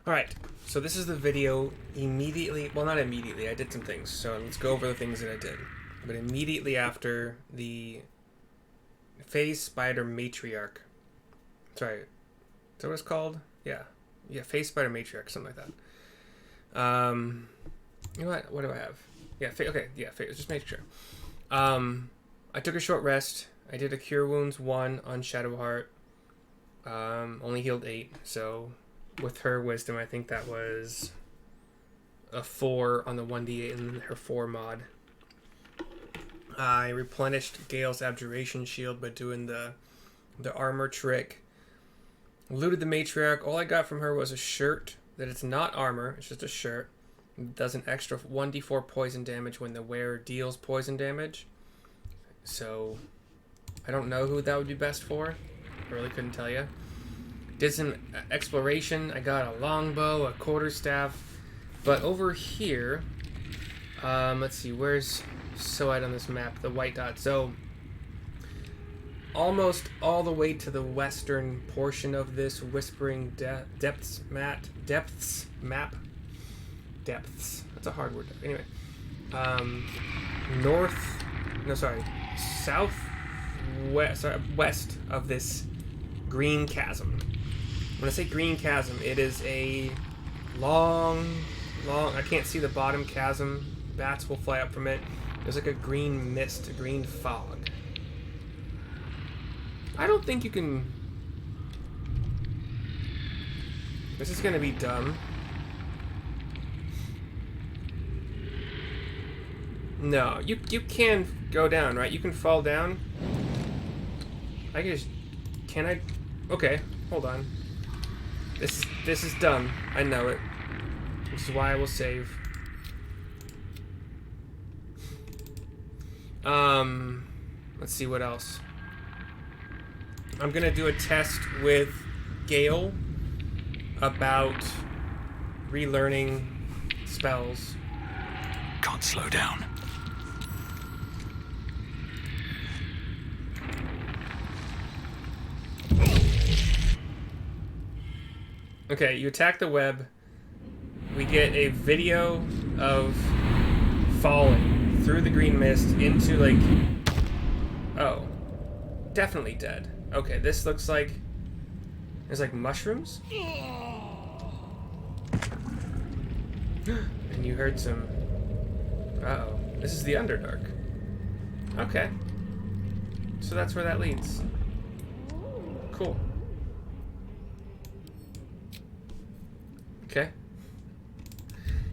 Alright, so this is the video immediately, well not immediately, I did some things, so let's go over the things that I did. But immediately after the Phase Spider Matriarch, sorry, is that what it's called? Yeah, Phase Spider Matriarch, something like that. You know what do I have? Yeah, just make sure. I took a short rest, I did a Cure Wounds 1 on Shadowheart, only healed 8, so with her wisdom, I think that was a 4 on the 1d8 and her 4 mod. I replenished Gale's Abjuration Shield by doing the armor trick. Looted the Matriarch. All I got from her was a shirt that it's not armor, it's just a shirt. It does an extra 1d4 poison damage when the wearer deals poison damage. So, I don't know who that would be best for. I really couldn't tell you. Did some exploration. I got a longbow, a quarterstaff. But over here, let's see, where's Soad on this map? The white dot. So, almost all the way to the western portion of this Whispering Depths map. Depths. That's a hard word. Anyway, west of this Green Chasm. When I say Green Chasm, it is a long, I can't see the bottom chasm. Bats will fly up from it. There's like a green mist, a green fog. I don't think you can... This is gonna be dumb. No, you can go down, right? You can fall down. I can just... Can I... Okay, hold on. This is dumb. I know it. Which is why I will save. Let's see what else. I'm gonna do a test with Gale about relearning spells. Can't slow down. Okay, you attack the web. We get a video of falling through the green mist into, like... Oh. Definitely dead. Okay, this looks like... There's, like, mushrooms? And you heard some... Uh-oh. This is the Underdark. Okay. So that's where that leads. Cool. Okay.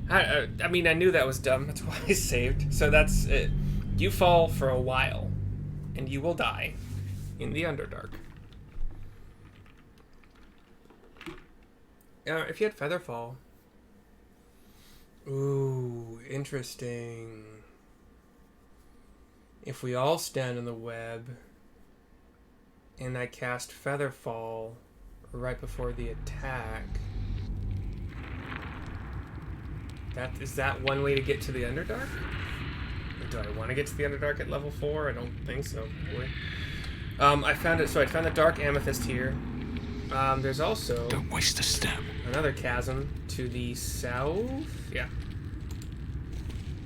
I mean, I knew that was dumb. That's why I saved. So that's it. You fall for a while, and you will die in the Underdark. If you had Featherfall... Ooh, interesting. If we all stand in the web, and I cast Featherfall right before the attack... Is that one way to get to the Underdark? Or do I want to get to the Underdark at level 4? I don't think so. Boy. I found it. So I found the Dark Amethyst here. There's also... Don't waste a step. Another chasm to the south. Yeah.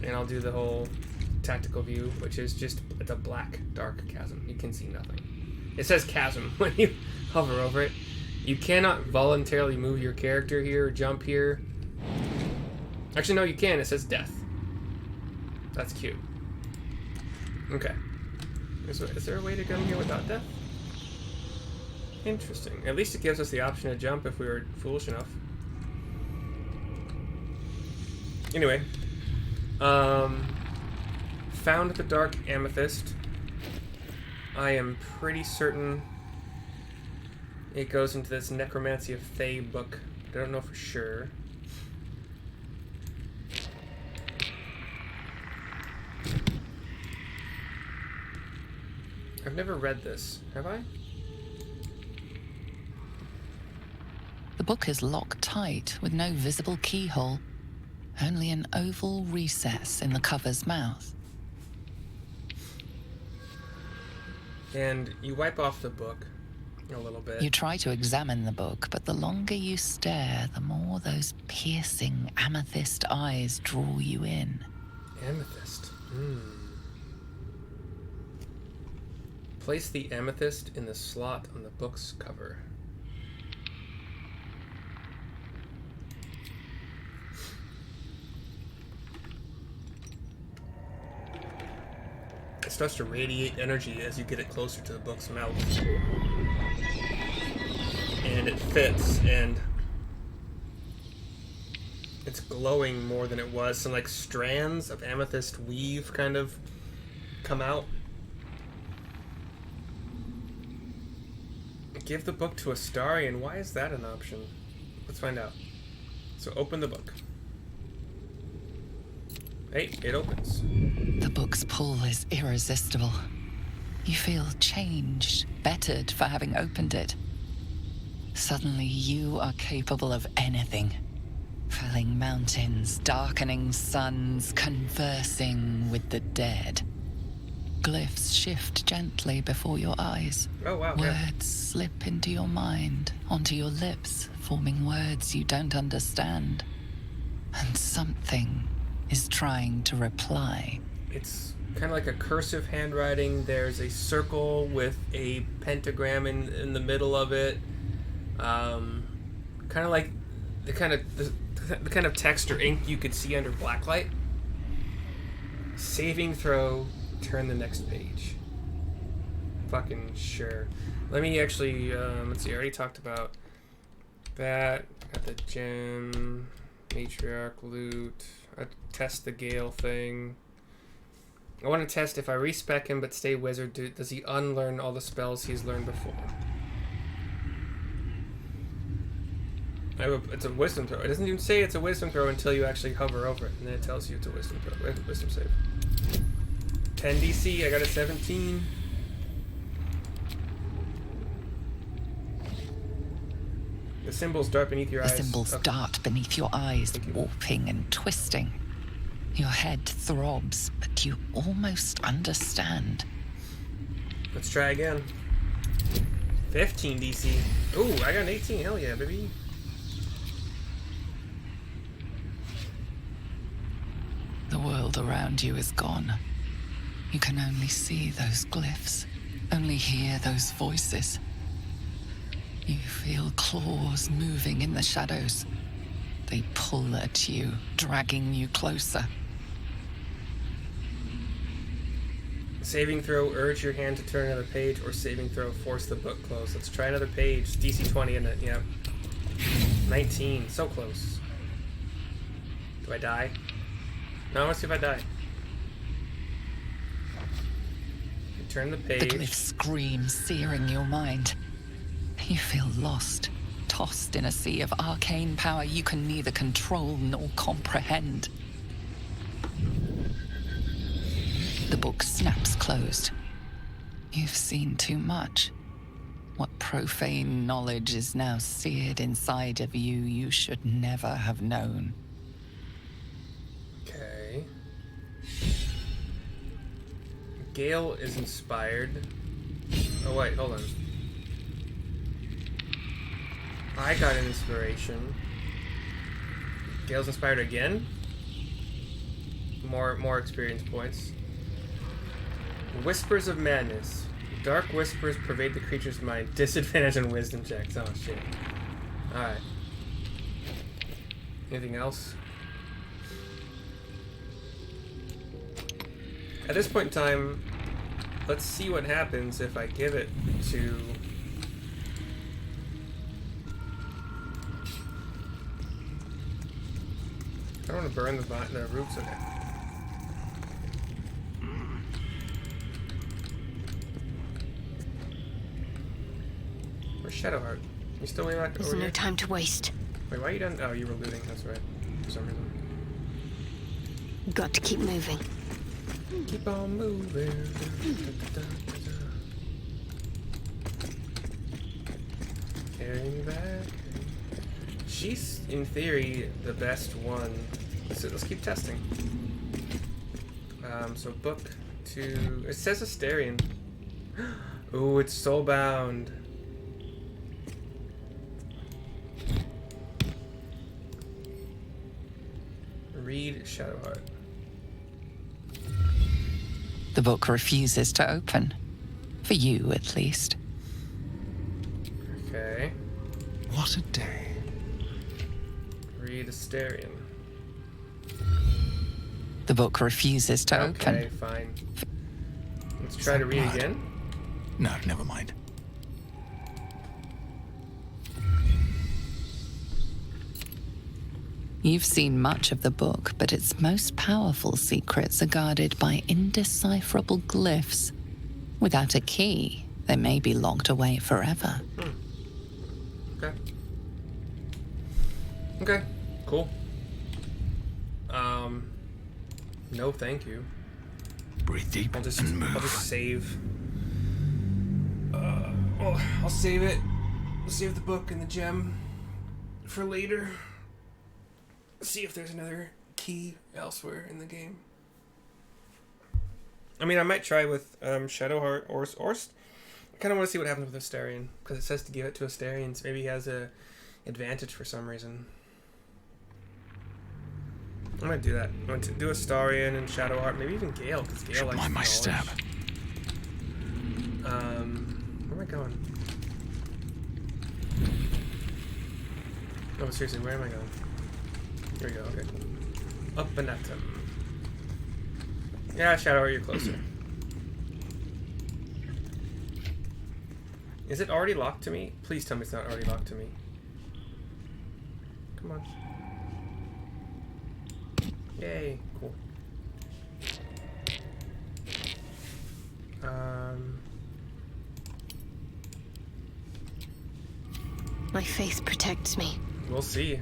And I'll do the whole tactical view, which is just... It's a black, dark chasm. You can see nothing. It says chasm when you hover over it. You cannot voluntarily move your character here or jump here. Actually, no, you can. It says death. That's cute. Okay. Is there a way to come here without death? Interesting. At least it gives us the option to jump if we were foolish enough. Anyway. Found the Dark Amethyst. I am pretty certain it goes into this Necromancy of Thay book. But I don't know for sure. I've never read this, have I? The book is locked tight with no visible keyhole, only an oval recess in the cover's mouth. And you wipe off the book, A little bit. You try to examine the book, but the longer you stare, the more those piercing amethyst eyes draw you in. Amethyst. Place the amethyst in the slot on the book's cover. It starts to radiate energy as you get it closer to the book's mouth. And it fits, and it's glowing more than it was. Some like strands of amethyst weave kind of come out. Give the book to Astarion. Why is that an option? Let's find out. So open the book. Hey, it opens. The book's pull is irresistible. You feel changed, bettered for having opened it. Suddenly, you are capable of anything. Felling mountains, darkening suns, conversing with the dead. Glyphs shift gently before your eyes. Oh, wow. Words slip into your mind, onto your lips, forming words you don't understand. And something is trying to reply. It's kind of like a cursive handwriting. There's a circle with a pentagram in the middle of it. Kind of like the kind of text or ink you could see under blacklight. Saving throw. Turn the next page. Fucking sure. Let me actually, let's see, I already talked about that. Got the gem, matriarch loot. I test the Gale thing. I want to test if I respec him but stay wizard, does he unlearn all the spells he's learned before? It's a wisdom throw. It doesn't even say it's a wisdom throw until you actually hover over it, and then it tells you it's a wisdom throw. Wisdom save. 10 DC, I got a 17. The symbols dart beneath your eyes. The symbols dart beneath your eyes, warping and twisting. Your head throbs, but you almost understand. Let's try again. 15 DC. Ooh, I got an 18. Hell yeah, baby. The world around you is gone. You can only see those glyphs, only hear those voices. You feel claws moving in the shadows. They pull at you, dragging you closer. Saving throw, urge your hand to turn another page, or saving throw, force the book closed. Let's try another page. DC 20 in it, yep. 19, so close. Do I die? No, I want to see if I die. Turn the page. The glyph scream, searing your mind. You feel lost, tossed in a sea of arcane power you can neither control nor comprehend. The book snaps closed. You've seen too much. What profane knowledge is now seared inside of you you should never have known. Okay. Gale is inspired. Oh wait, hold on. I got an inspiration. Gale's inspired again. More experience points. Whispers of madness. Dark whispers pervade the creature's mind. Disadvantage on wisdom checks. Oh shit. Alright. Anything else? At this point in time, let's see what happens if I give it to... I don't want to burn the roots of it. Where's Shadowheart? You still way back over There's here? no time to waste. Wait, why are you done? Oh, you were looting. That's right. For some reason. Got to keep moving. Keep on moving. Carry me back. She's, in theory, the best one. Let's keep testing. So book to... It says Astarion. Ooh, it's soulbound. Read Shadowheart. The book refuses to open. For you, at least. Okay. What a day. Read Asterion. The book refuses to open. Okay, fine. Let's try to read blood? again. No, never mind. You've seen much of the book, but its most powerful secrets are guarded by indecipherable glyphs. Without a key, they may be locked away forever. Okay. Okay, cool. No thank you. Breathe deep I'll just and move. save. Well, I'll save it. I'll save the book and the gem for later. See if there's another key elsewhere in the game. I mean, I might try with Shadowheart or I kind of want to see what happens with Asterion because it says to give it to Asterion, so maybe he has a advantage for some reason. I'm gonna do that. I'm going to do Asterion and Shadowheart, maybe even Gale, because Gale Should likes mind my knowledge. step. Where am I going? Oh, seriously, where am I going? Here we go, okay. Up and at him. Yeah, Shadowheart, you're closer. Is it already locked to me? Please tell me it's not already locked to me. Come on. Yay, cool. My faith protects me. We'll see.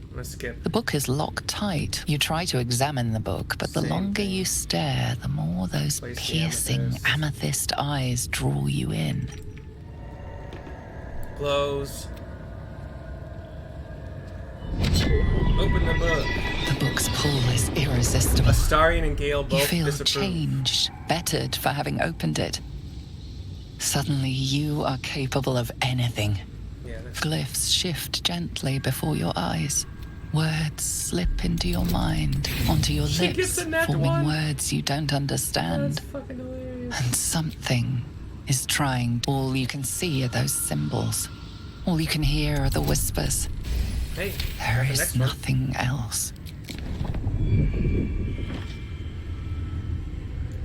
I'm gonna skip. The book is locked tight. You try to examine the book, but the Same longer thing. you stare, the more those Place the piercing amethyst. amethyst eyes draw you in. Close. Open the book. The book's pull is irresistible. Astarion and Gale You both feel disapprove. changed, bettered for having opened it. Suddenly, you are capable of anything. Yeah, that's Glyphs shift gently before your eyes. Words slip into your mind, onto your She lips, gets a nat forming one. words you don't understand. fucking hilarious. And something is trying. All you can see are those symbols. All you can hear are the whispers. Hey, There the is next one. nothing else.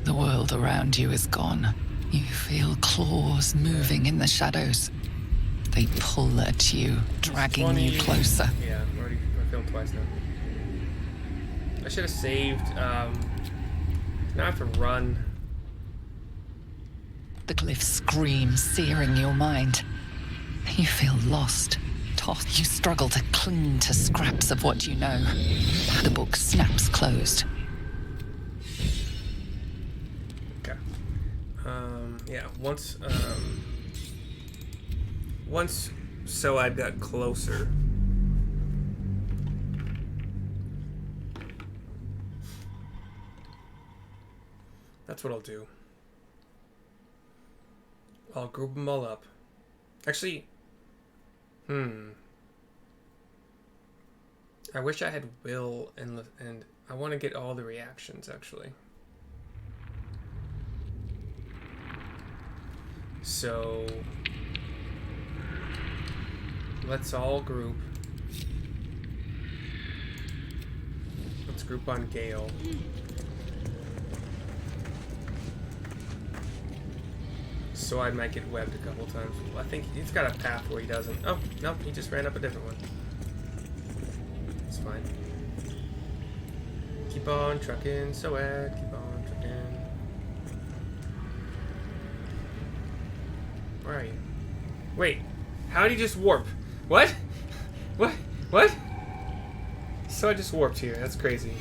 The world around you is gone. You feel claws moving in the shadows. They pull at you, dragging 20. you closer. Yeah, I failed twice now. I should have saved. Now I have to run. The glyphs scream, searing your mind. You feel lost, tossed. You struggle to cling to scraps of what you know. The book snaps closed. Okay. Yeah. Once so I got closer. That's what I'll do. I'll group them all up. Actually, I wish I had Wyll and I want to get all the reactions actually. So let's all group. Let's group on Gale. So I might get webbed a couple times. I think he's got a path where he doesn't. Oh, no, he just ran up a different one. It's fine. Keep on trucking, Soad. Keep on trucking. Where are you? Wait, how did he just warp? What? What? What? So I just warped here. That's crazy.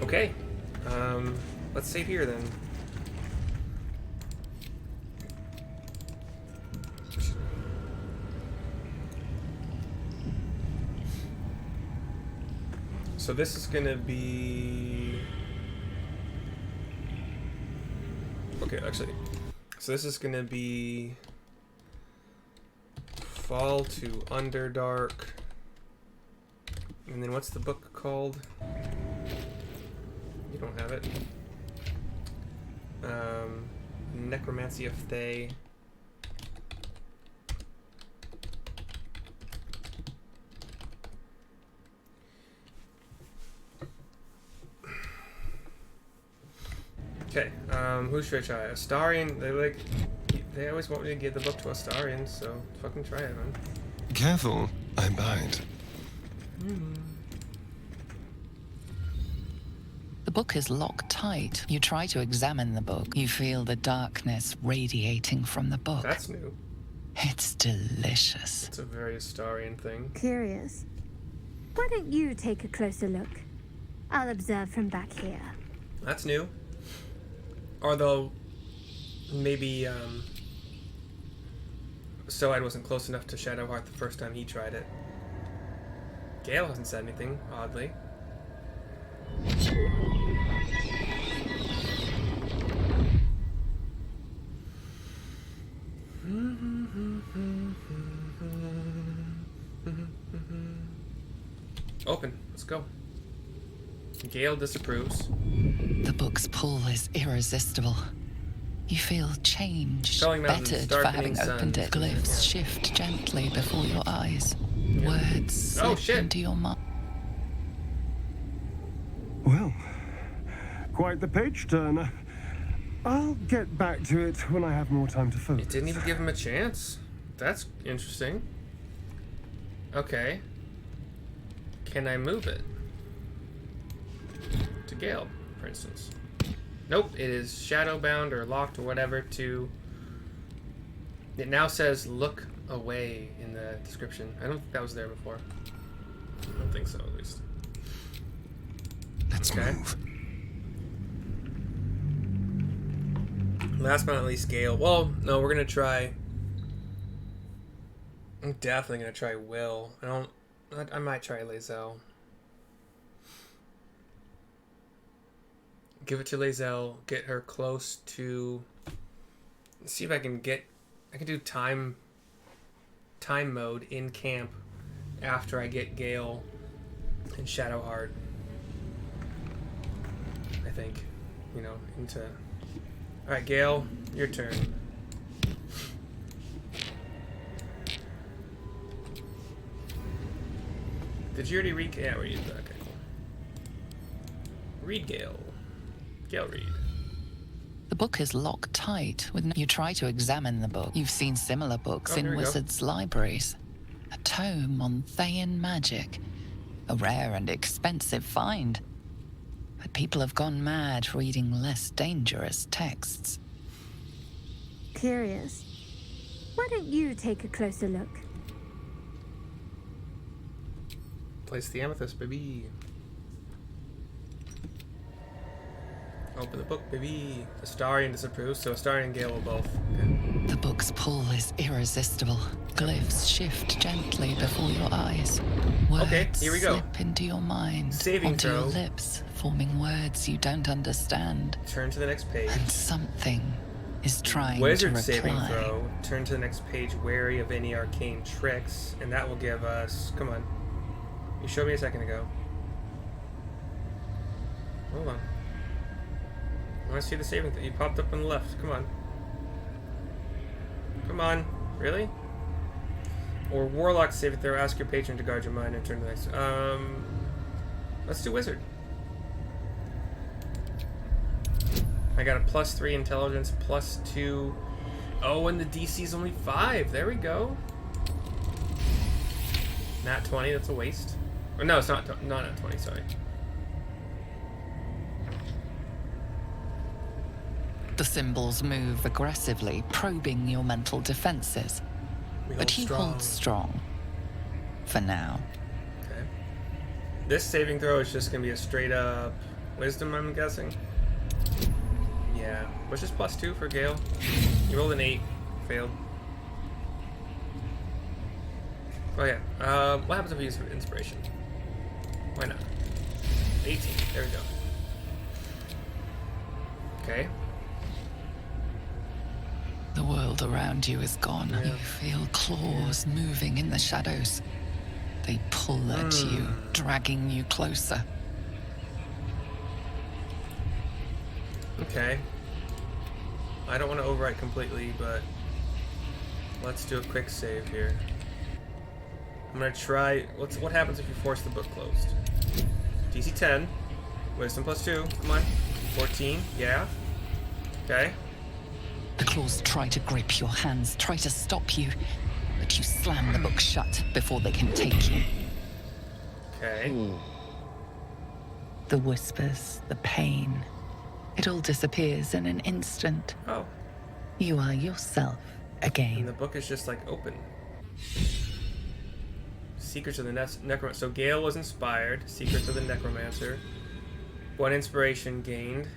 Okay. Let's save here then. So this is gonna be... Okay, actually, So this is gonna be Fall to Underdark. And then what's the book called? You don't have it. Necromancy of Thay. Okay, who should I try? Astarion, they always want me to give the book to Astarion, so fucking try it, man. Careful, I bite. The book is locked tight. You try to examine the book. You feel the darkness radiating from the book. That's new. It's delicious. It's a very Astarion thing. Curious. Why don't you take a closer look? I'll observe from back here. That's new. Although, maybe, Soad wasn't close enough to Shadowheart the first time he tried it. Gale hasn't said anything, oddly. Open. Let's go. Gale disapproves. The book's pull is irresistible. You feel changed, Sulling Mountains, bettered for darkening having opened sun. it. Glyphs shift gently before your eyes. Words Oh, slip shit. into your mind. Well, quite the page turner. I'll get back to it when I have more time to focus. It didn't even give him a chance. That's interesting. Okay. Can I move it? To Gale, for instance. Nope, it is shadowbound or locked or whatever to... It now says look away in the description. I don't think that was there before. I don't think so, at least. Let's Okay. move. Last but not least, Gale. Well, no, we're gonna try... I'm definitely gonna try Wyll. I might try Lae'zel. Give it to Lae'zel. Get her close to... Let's see if I can get... I can do time mode in camp after I get Gale and Shadowheart. I think. You know, into... Alright, Gale, your turn. Did you already read? Yeah, read. Okay, cool. Read Gale. Gale, read. The book is locked tight. You try to examine the book. You've seen similar books Here in we go. wizards' libraries. A tome on Thayan magic. A rare and expensive find. But people have gone mad reading less dangerous texts. Curious. Why don't you take a closer look? Place the amethyst, baby. Open the book, baby. Astarion disapproves, so Astarion and Gale will both. Okay. The book's pull is irresistible. Glyphs shift gently before your eyes. Words Okay, here we go. slip into your mind, Saving onto your throw. lips, forming words you don't understand. Turn to the next page. And something is trying Wizard to saving reply. throw. Turn to the next page, wary of any arcane tricks, and that will give us... Come on. You showed me a second ago. Hold on. I want to see the saving throw. You popped up on the left. Come on. Come on. Really? Or Warlock saving throw. Ask your patron to guard your mind and turn to the next... Let's do Wizard. I got a +3 intelligence, +2... Oh, and the DC is only 5. There we go. Nat 20, that's a waste. Oh, no, it's not nat 20, sorry. The symbols move aggressively, probing your mental defenses. We But he strong. holds strong. For now. Okay. This saving throw is just going to be a straight up wisdom, I'm guessing. Yeah. Which is +2 for Gale. You rolled an 8. Failed. Oh yeah. What happens if we use inspiration? Why not? 18. There we go. Okay. world around you is gone. Yeah. You feel claws moving in the shadows. They pull at you, dragging you closer. Okay. I don't want to overwrite completely, but let's do a quick save here. I'm gonna try. What happens if you force the book closed? DC 10, Wisdom +2. Come on, 14. Yeah. Okay. The claws try to grip your hands, try to stop you, but you slam the book shut before they can take you. Okay. The whispers, the pain, it all disappears in an instant. Oh, You are yourself and again. the book is just like open. Secrets of the Necromancer. So Gale was inspired. Secrets of the Necromancer. 1 inspiration gained.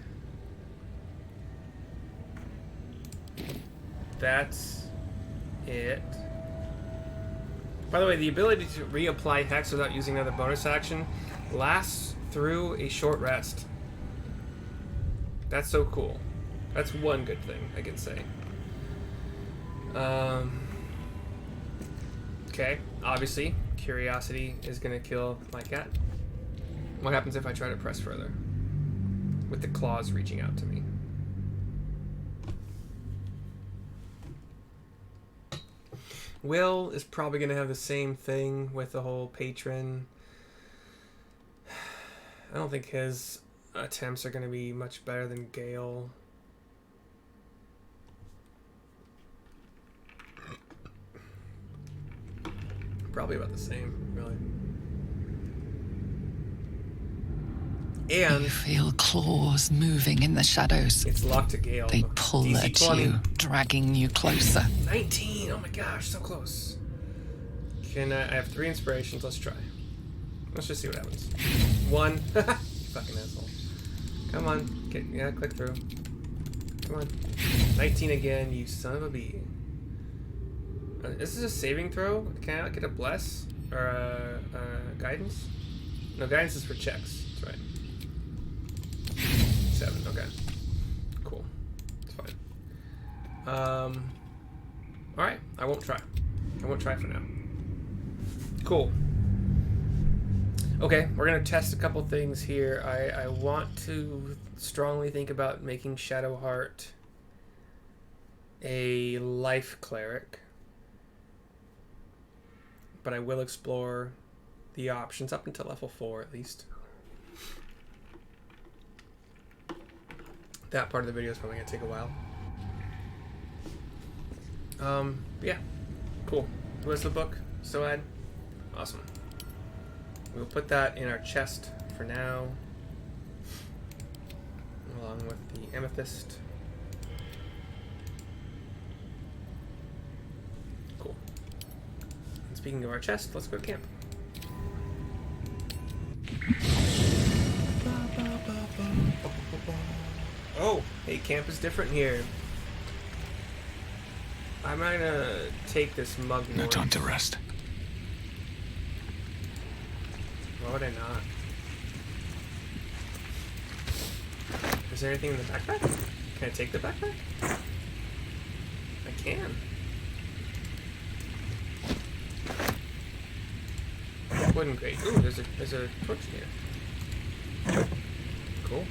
That's it. By the way, the ability to reapply hex without using another bonus action lasts through a short rest. That's so cool. That's one good thing I can say. Okay, obviously, curiosity is gonna kill my cat. What happens if I try to press further? With the claws reaching out to me. Wyll is probably gonna have the same thing with the whole patron. I don't think his attempts are gonna be much better than Gale. Probably about the same, really. And You feel claws moving in the shadows. it's locked to Gale. They pull DC at 20. you, dragging you closer. 19! Oh my gosh, so close. I have 3 inspirations. Let's try. Let's just see what happens. 1. You fucking asshole. Come on. Click through. Come on. 19 again, you son of a bee. This is a saving throw. Can I get a bless? Or a guidance? No, guidance is for checks. That's right. 7, okay. Cool. It's fine. Alright, I won't try. I won't try for now. Cool. Okay, we're gonna test a couple things here. I want to strongly think about making Shadowheart a life cleric. But I will explore the options up until level 4 at least. That part of the video is probably gonna take a while. Yeah, cool. Where's the book? Soad? Awesome. We'll put that in our chest for now, along with the Amethyst. Cool. And speaking of our chest, let's go to camp. Oh, hey, camp is different here. I'm gonna take this mug. No time to rest. Why would I not? Is there anything in the backpack? Can I take the backpack? I can. Wooden grate. Ooh, there's a torch in here. Cool.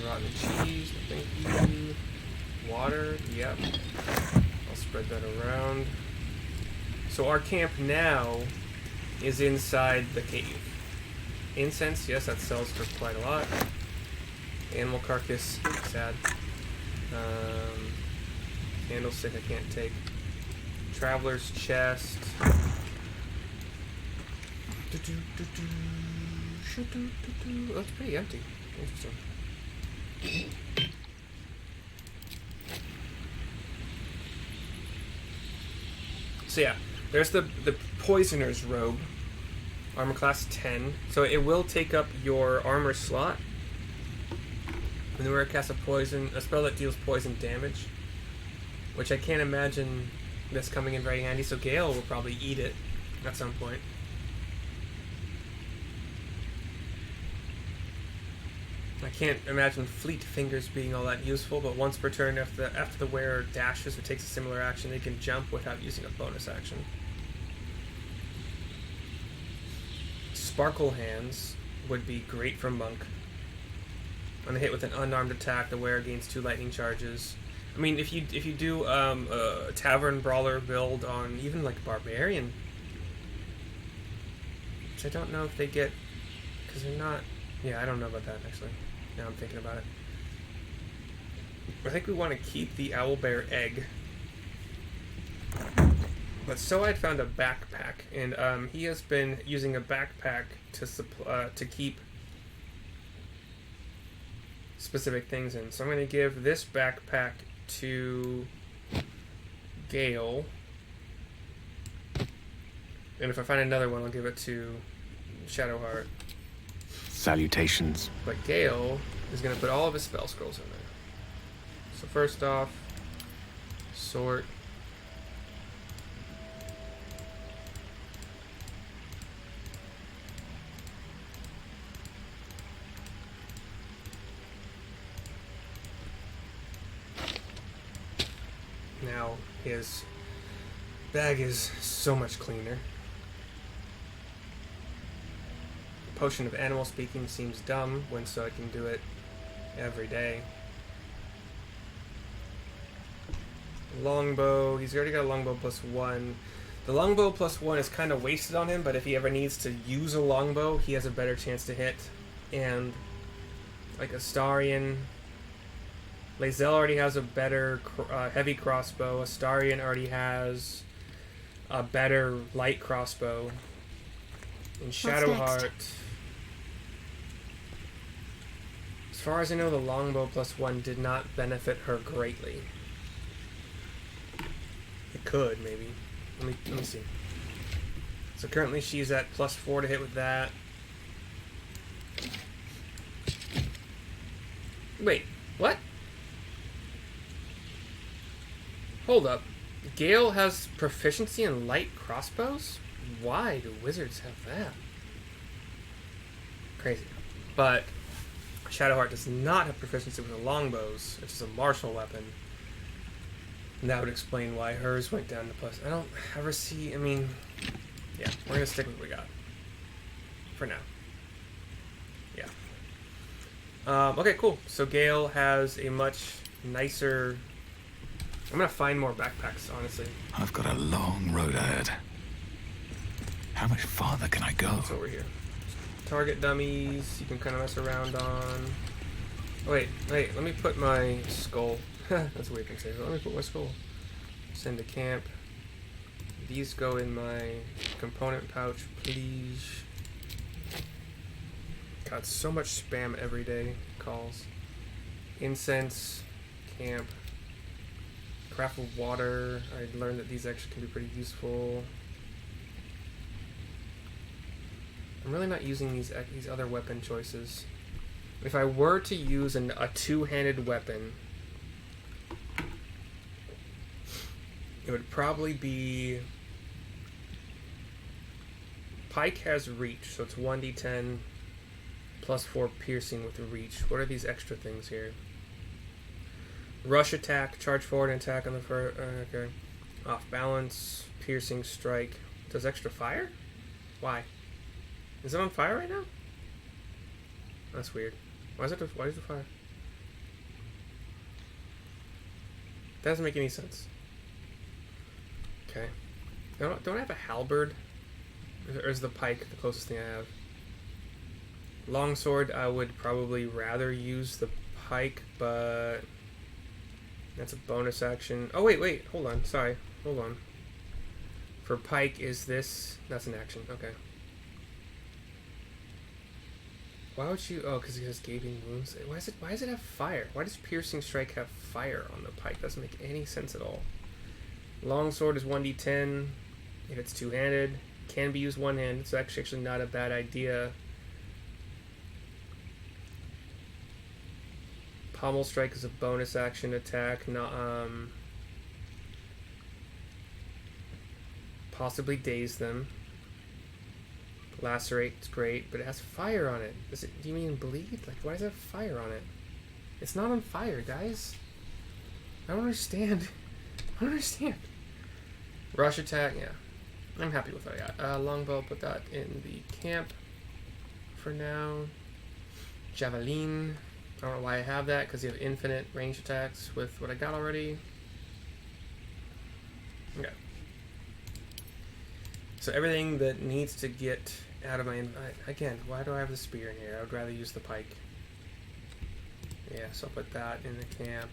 Rotten cheese, thank you. Water, yep. I'll spread that around. So our camp now is inside the cave. Incense, yes, that sells for quite a lot. Animal carcass, sad. Candlestick I can't take. Traveler's chest. Oh, it's pretty empty. Interesting. So yeah, there's the Poisoner's Robe. Armor class 10. So it will take up your armor slot. When the wearer casts a spell that deals poison damage. Which I can't imagine this coming in very handy, so Gale will probably eat it at some point. I can't imagine Fleet Fingers being all that useful, but once per turn, after the wearer dashes or takes a similar action, they can jump without using a bonus action. Sparkle Hands would be great for Monk. On a hit with an unarmed attack, the wearer gains 2 lightning charges. I mean, if you do a Tavern Brawler build on even like Barbarian, which I don't know if they get, because they're not. Yeah, I don't know about that actually. Now I'm thinking about it. I think we want to keep the Owlbear egg. But so I'd found a backpack, and he has been using a backpack to keep specific things in. So I'm going to give this backpack to Gale, and if I find another one, I'll give it to Shadowheart. Salutations. But Gale is going to put all of his spell scrolls in there. So first off, sort. Now his bag is so much cleaner. Potion of Animal Speaking seems dumb when so I can do it every day. Longbow, he's already got a longbow +1. The longbow +1 is kind of wasted on him, but if he ever needs to use a longbow, he has a better chance to hit. And like Astarion, Lae'zel already has a better heavy crossbow. Astarion already has a better light crossbow. And Shadowheart, as far as I know, the longbow +1 did not benefit her greatly. It could, maybe. Let me see. So currently she's at +4 to hit with that. Wait, what? Hold up. Gale has proficiency in light crossbows? Why do wizards have that? Crazy. But Shadowheart does not have proficiency with the longbows, which is a martial weapon. And that would explain why hers went down to +. I don't ever see. I mean, yeah, we're gonna stick with what we got for now. Yeah. Okay, cool. So Gale has a much nicer. I'm gonna find more backpacks, honestly. I've got a long road ahead. How much farther can I go? It's over here. Target dummies, you can kind of mess around on. Oh, wait, let me put my skull. That's a weird thing to say, but let me put my skull. Send to camp. These go in my component pouch, please. God, so much spam every day. Calls. Incense, camp. Craft of water. I learned that these actually can be pretty useful. I'm really not using these other weapon choices. If I were to use a two-handed weapon, it would probably be... Pike has reach, so it's 1d10 +4 piercing with the reach. What are these extra things here? Rush attack, charge forward and attack on the first. Okay. Off balance, piercing strike. Does extra fire? Why? Is it on fire right now? That's weird. Why is it fire? That doesn't make any sense. Okay. Don't I have a halberd? Or is the pike the closest thing I have? Longsword, I would probably rather use the pike, but that's a bonus action. Oh, wait, hold on. Sorry, hold on. For pike, is this... That's an action, okay. Why would you... Oh, because it has gaping wounds. Why does it have fire? Why does piercing strike have fire on the pike? Doesn't make any sense at all. Longsword is 1d10. If it's two-handed, can be used one-handed. It's actually not a bad idea. Pommel strike is a bonus action attack. Possibly daze them. Lacerate's great, but it has fire on it. Do you mean bleed? Like, why does it have fire on it? It's not on fire, guys. I don't understand. I don't understand. Rush attack, yeah. I'm happy with what I got. Longbow, put that in the camp for now. Javelin. I don't know why I have that, because you have infinite range attacks with what I got already. Okay. So everything that needs to get out of my... Again, why do I have the spear in here? I would rather use the pike. Yeah, so I'll put that in the camp.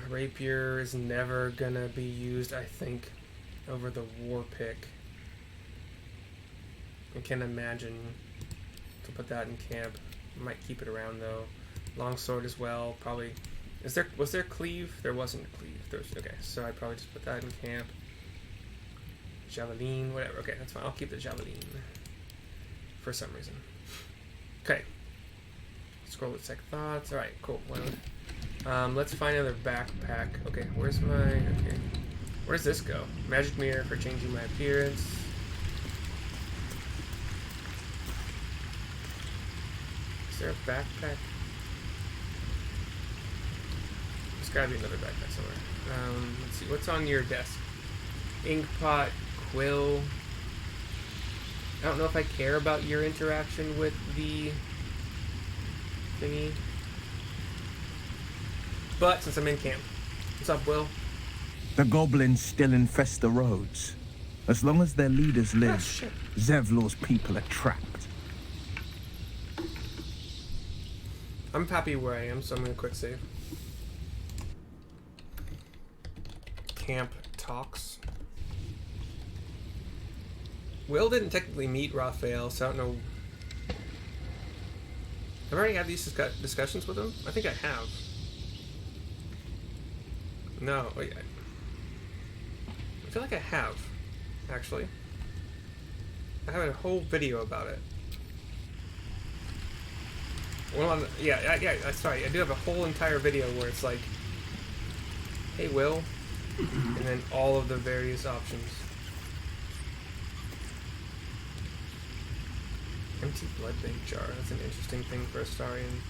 Rapier is never gonna be used, I think, over the war pick. I can't imagine to put that in camp. I might keep it around though. Longsword as well, probably. Was there cleave? There wasn't cleave. Okay, so I'd probably just put that in camp. Javelin, whatever. Okay, that's fine. I'll keep the javelin for some reason. Okay. Scroll with second thoughts. All right, cool. Let's find another backpack. Okay, where's my... Okay. Where does this go? Magic mirror for changing my appearance. Is there a backpack? There's gotta be another backpack somewhere. Let's see. What's on your desk? Inkpot, quill. I don't know if I care about your interaction with the thingy. But since I'm in camp. What's up, Wyll? The goblins still infest the roads. As long as their leaders live, Zevlor's people are trapped. I'm happy where I am, so I'm gonna quick save. Camp talks. Wyll didn't technically meet Raphael, so I don't know. I've already had these discussions with him? I think I have. No. I feel like I have, actually. I have a whole video about it. Well, yeah, sorry. I do have a whole entire video where it's like, hey, Wyll, and then all of the various options. Empty blood bank jar. That's an interesting thing for a Astarian.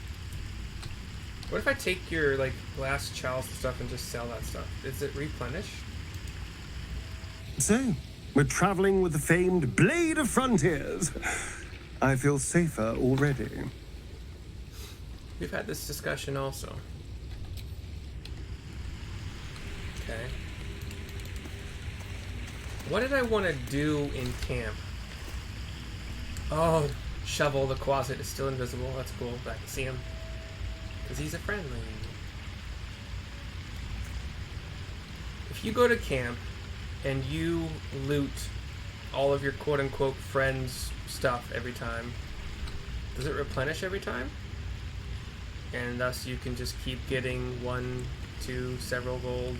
What if I take your, like, glass chalice and stuff and just sell that stuff? Is it replenish? So, we're traveling with the famed Blade of Frontiers. I feel safer already. We've had this discussion also. Okay. What did I want to do in camp? Oh, Shovel, the Quasit, is still invisible. That's cool. But I can see him. Because he's a friendly. If you go to camp and you loot all of your quote-unquote friends' stuff every time, does it replenish every time? And thus you can just keep getting 1, 2, several gold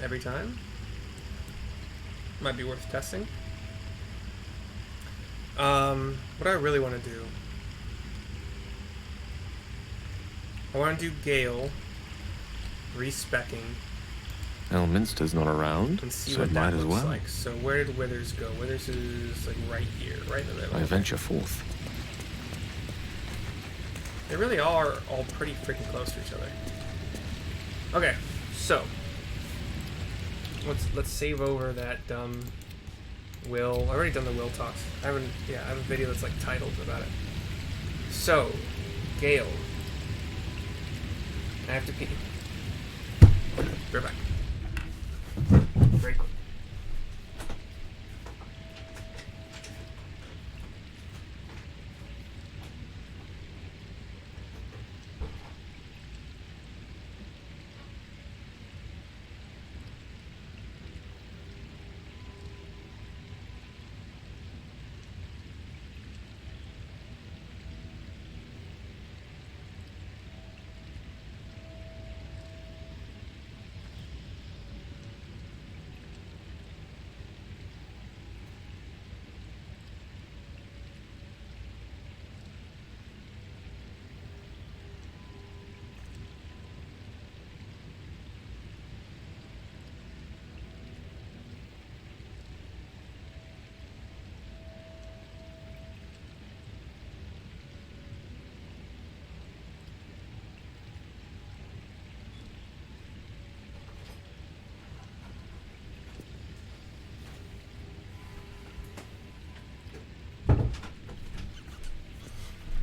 every time? Might be worth testing. What I really want to do, I want to do Gale, respecing, Elminster's not around, and see so what it that might as looks well. like. So where did Withers go? Withers is like right here, right in the middle. I venture forth. They really are all pretty freaking close to each other. Okay, so let's save over that dumb Wyll. I've already done the Wyll talks. I have a video that's like titled about it. So, Gale. I have to pee. Right back. Very quick.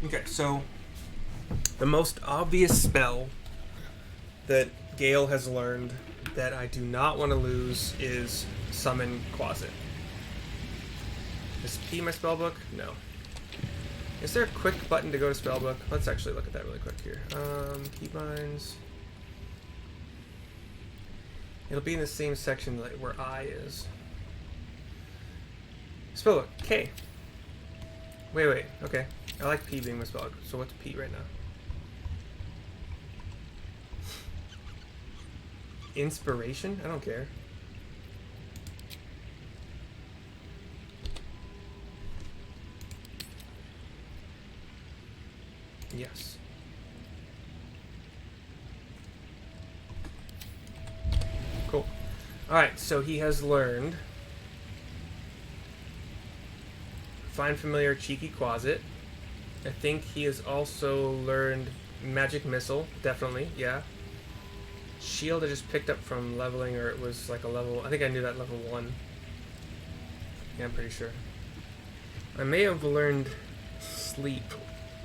Okay, so the most obvious spell that Gale has learned that I do not want to lose is Summon Quasit. Is P my spellbook? No. Is there a quick button to go to spellbook? Let's actually look at that really quick here. Keybinds. It'll be in the same section like where I is. Spellbook, K. Wait, okay. I like P being my spellbook, so what's P right now? Inspiration? I don't care. Yes. Cool. Alright, so he has learned Find Familiar, Cheeky Quasit. I think he has also learned Magic Missile, definitely, yeah. Shield I just picked up from leveling, or it was like a level, I think I knew that level 1. Yeah, I'm pretty sure. I may have learned Sleep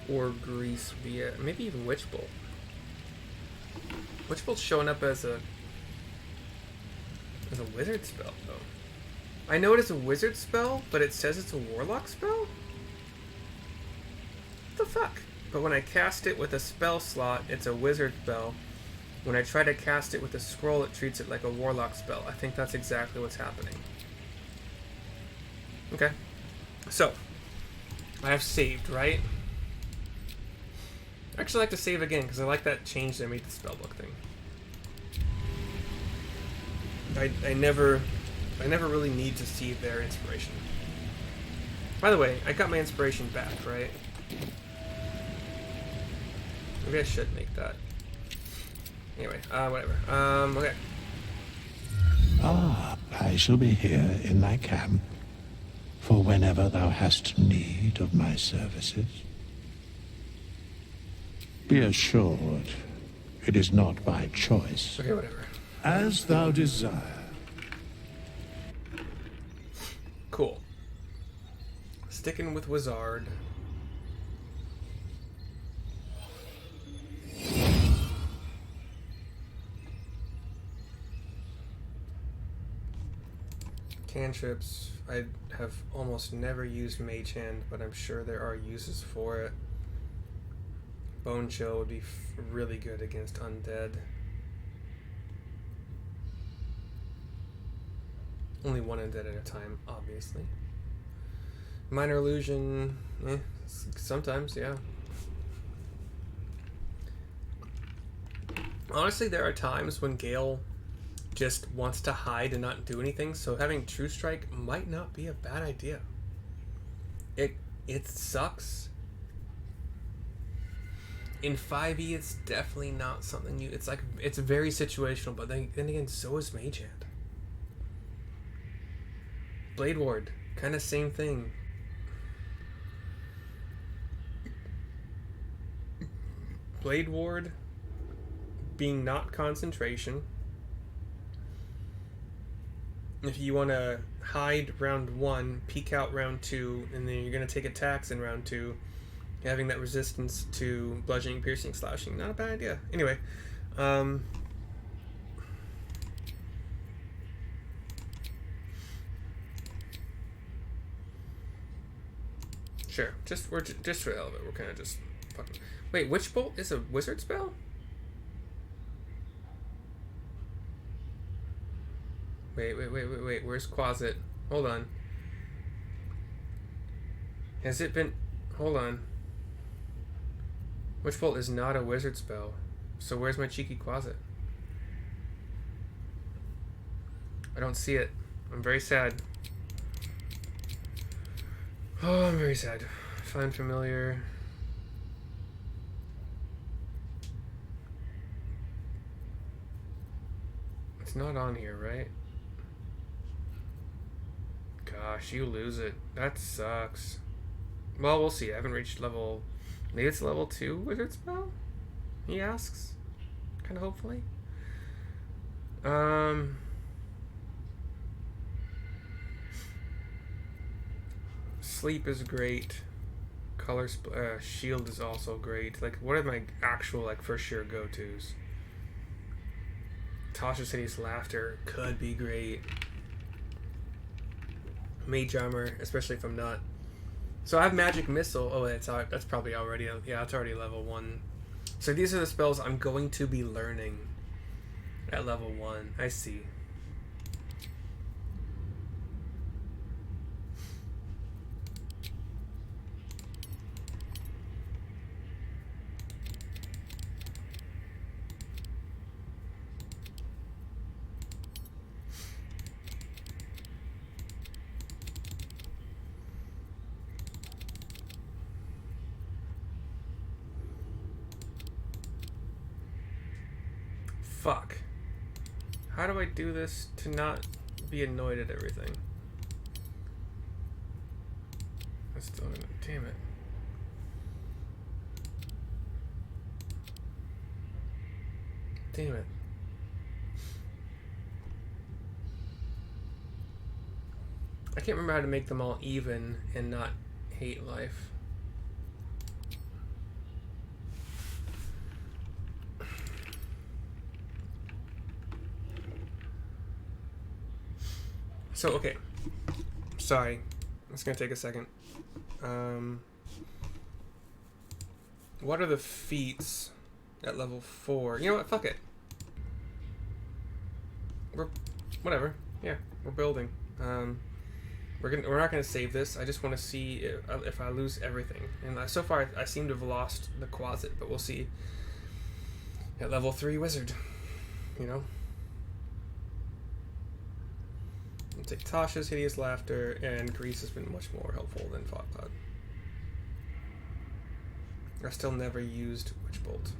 or Grease via, maybe even Witch Bolt. Witch Bolt's showing up as a wizard spell, though. I know it is a wizard spell, but it says it's a warlock spell? What the fuck? But when I cast it with a spell slot, it's a wizard spell. When I try to cast it with a scroll, it treats it like a warlock spell. I think that's exactly what's happening. Okay. So, I have saved, right? I actually like to save again, because I like that change they made to the spellbook thing. I never really need to see their inspiration. By the way, I got my inspiration back, right? Maybe I should make that. Anyway, whatever. Okay. I shall be here in thy camp, for whenever thou hast need of my services. Be assured, it is not by choice. Okay, whatever. As thou desire. Cool. Sticking with Wizard. Cantrips. I have almost never used Mage Hand, but I'm sure there are uses for it. Bone Chill would be really good against undead. Only one undead at a time, obviously. Minor Illusion, sometimes, yeah. Honestly, there are times when Gale just wants to hide and not do anything, so having True Strike might not be a bad idea. It sucks. In 5e, it's definitely not something you... It's very situational, but then again, so is Mage Hand. Blade Ward, kind of same thing. Blade Ward being not concentration. If you want to hide round 1, peek out round 2, and then you're going to take attacks in round 2, having that resistance to bludgeoning, piercing, slashing, not a bad idea. Anyway, sure. Just for the hell of it, we're kind of just fucking. Wait, Witch Bolt is a wizard spell? Wait. Where's Quasit? Hold on. Has it been? Hold on. Witch Bolt is not a wizard spell. So where's my cheeky Quasit? I don't see it. I'm very sad. Oh, I'm very sad. Find Familiar. It's not on here, right? Gosh, you lose it. That sucks. Well, we'll see. I haven't reached level... Maybe it's level 2 wizard spell? He asks. Kind of hopefully. Sleep is great. Shield is also great. Like, what are my actual, like, for sure go-tos? Tasha's Hideous Laughter could be great. Mage Armor, especially if I'm not. So I have Magic Missile. Oh, that's probably already, yeah, it's already level 1. So these are the spells I'm going to be learning at level 1. I see. Fuck. How do I do this to not be annoyed at everything? I'm still gonna... Damn it. Damn it. I can't remember how to make them all even and not hate life. So, okay. Sorry. It's gonna take a second. What are the feats at level 4? You know what? Fuck it. Whatever. Yeah, we're building. We're not gonna save this. I just want to see if I lose everything. And so far, I seem to have lost the Quasit, but we'll see. At level 3 wizard, you know. I'll take Tasha's Hideous Laughter, and Grease has been much more helpful than Fog Cloud. I still never used Witch Bolt.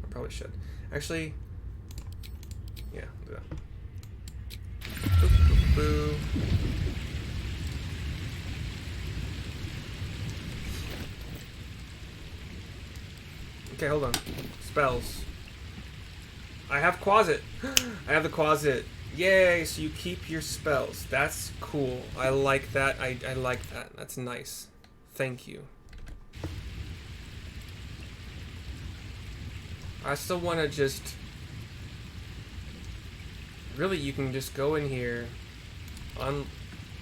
I probably should. Actually, yeah, do that. Boop, boop, boo. Okay, hold on. Spells. I have Quasit. I have the Quasit. Yay, so you keep your spells. That's cool. I like that. I like that. That's nice. Thank you. I still want to just... Really, you can just go in here,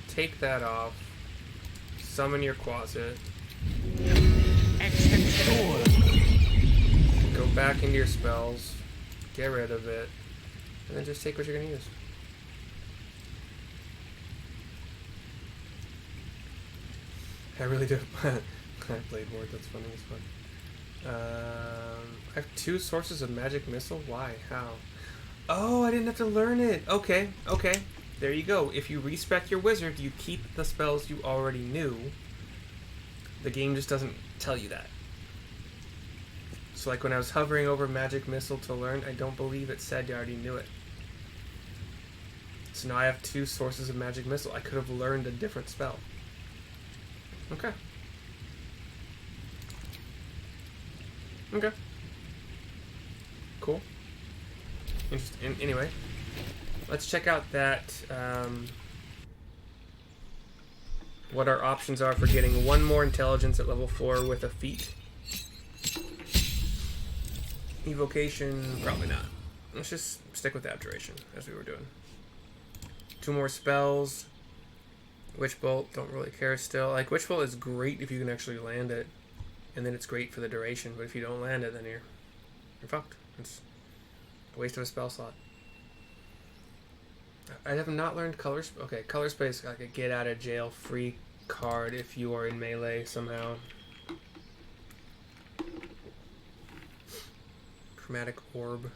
take that off, summon your Quasit, go back into your spells, get rid of it, and then just take what you're going to use. I really do. I played more. That's funny as fuck. I have 2 sources of magic missile. Why? How? Oh, I didn't have to learn it. Okay, okay. There you go. If you respec your wizard, you keep the spells you already knew. The game just doesn't tell you that. So like when I was hovering over magic missile to learn, I don't believe it said you already knew it. So now I have 2 sources of magic missile. I could have learned a different spell. Okay. Okay. Cool. Interesting. Anyway, let's check out that, what our options are for getting 1 more intelligence at level 4 with a feat. Evocation, probably not. Let's just stick with Abjuration, as we were doing. 2 more spells. Witch Bolt, don't really care still. Like, Witch Bolt is great if you can actually land it, and then it's great for the duration, but if you don't land it, then you're fucked. It's a waste of a spell slot. I have not learned Color Space. Okay, Color Space, like a get out of jail free card if you are in melee somehow. Chromatic Orb,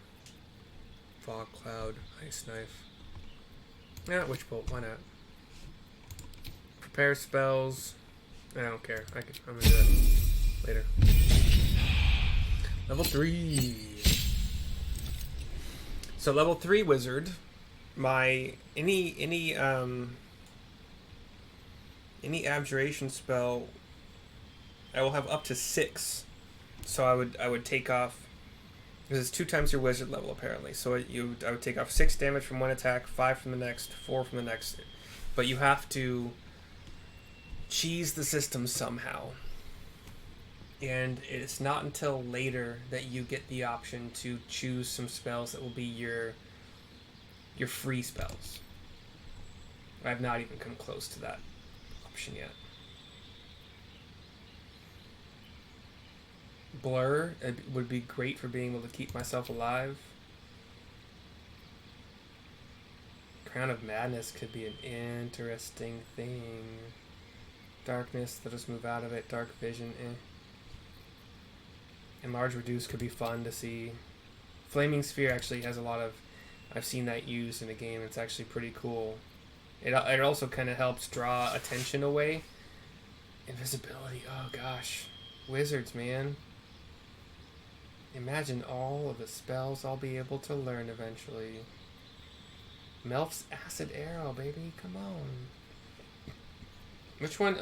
Fog Cloud, Ice Knife. Yeah, Witch Bolt, why not? Prepare spells. I don't care. I'm gonna do that later. Level 3. So level 3 wizard. My any abjuration spell, I will have up to 6. So I would take off, because it's 2 times your wizard level apparently. So I would take off 6 damage from one attack, 5 from the next, 4 from the next. But you have to cheese the system somehow. And it's not until later that you get the option to choose some spells that will be your free spells. I've not even come close to that option yet. Blur would be great for being able to keep myself alive. Crown of Madness could be an interesting thing. Darkness, they'll just move out of it. Dark Vision, Enlarge Reduce could be fun to see. Flaming Sphere actually has a lot of... I've seen that used in a game. It's actually pretty cool. It also kind of helps draw attention away. Invisibility, oh gosh. Wizards, man. Imagine all of the spells I'll be able to learn eventually. Melf's Acid Arrow, baby, come on. Which one,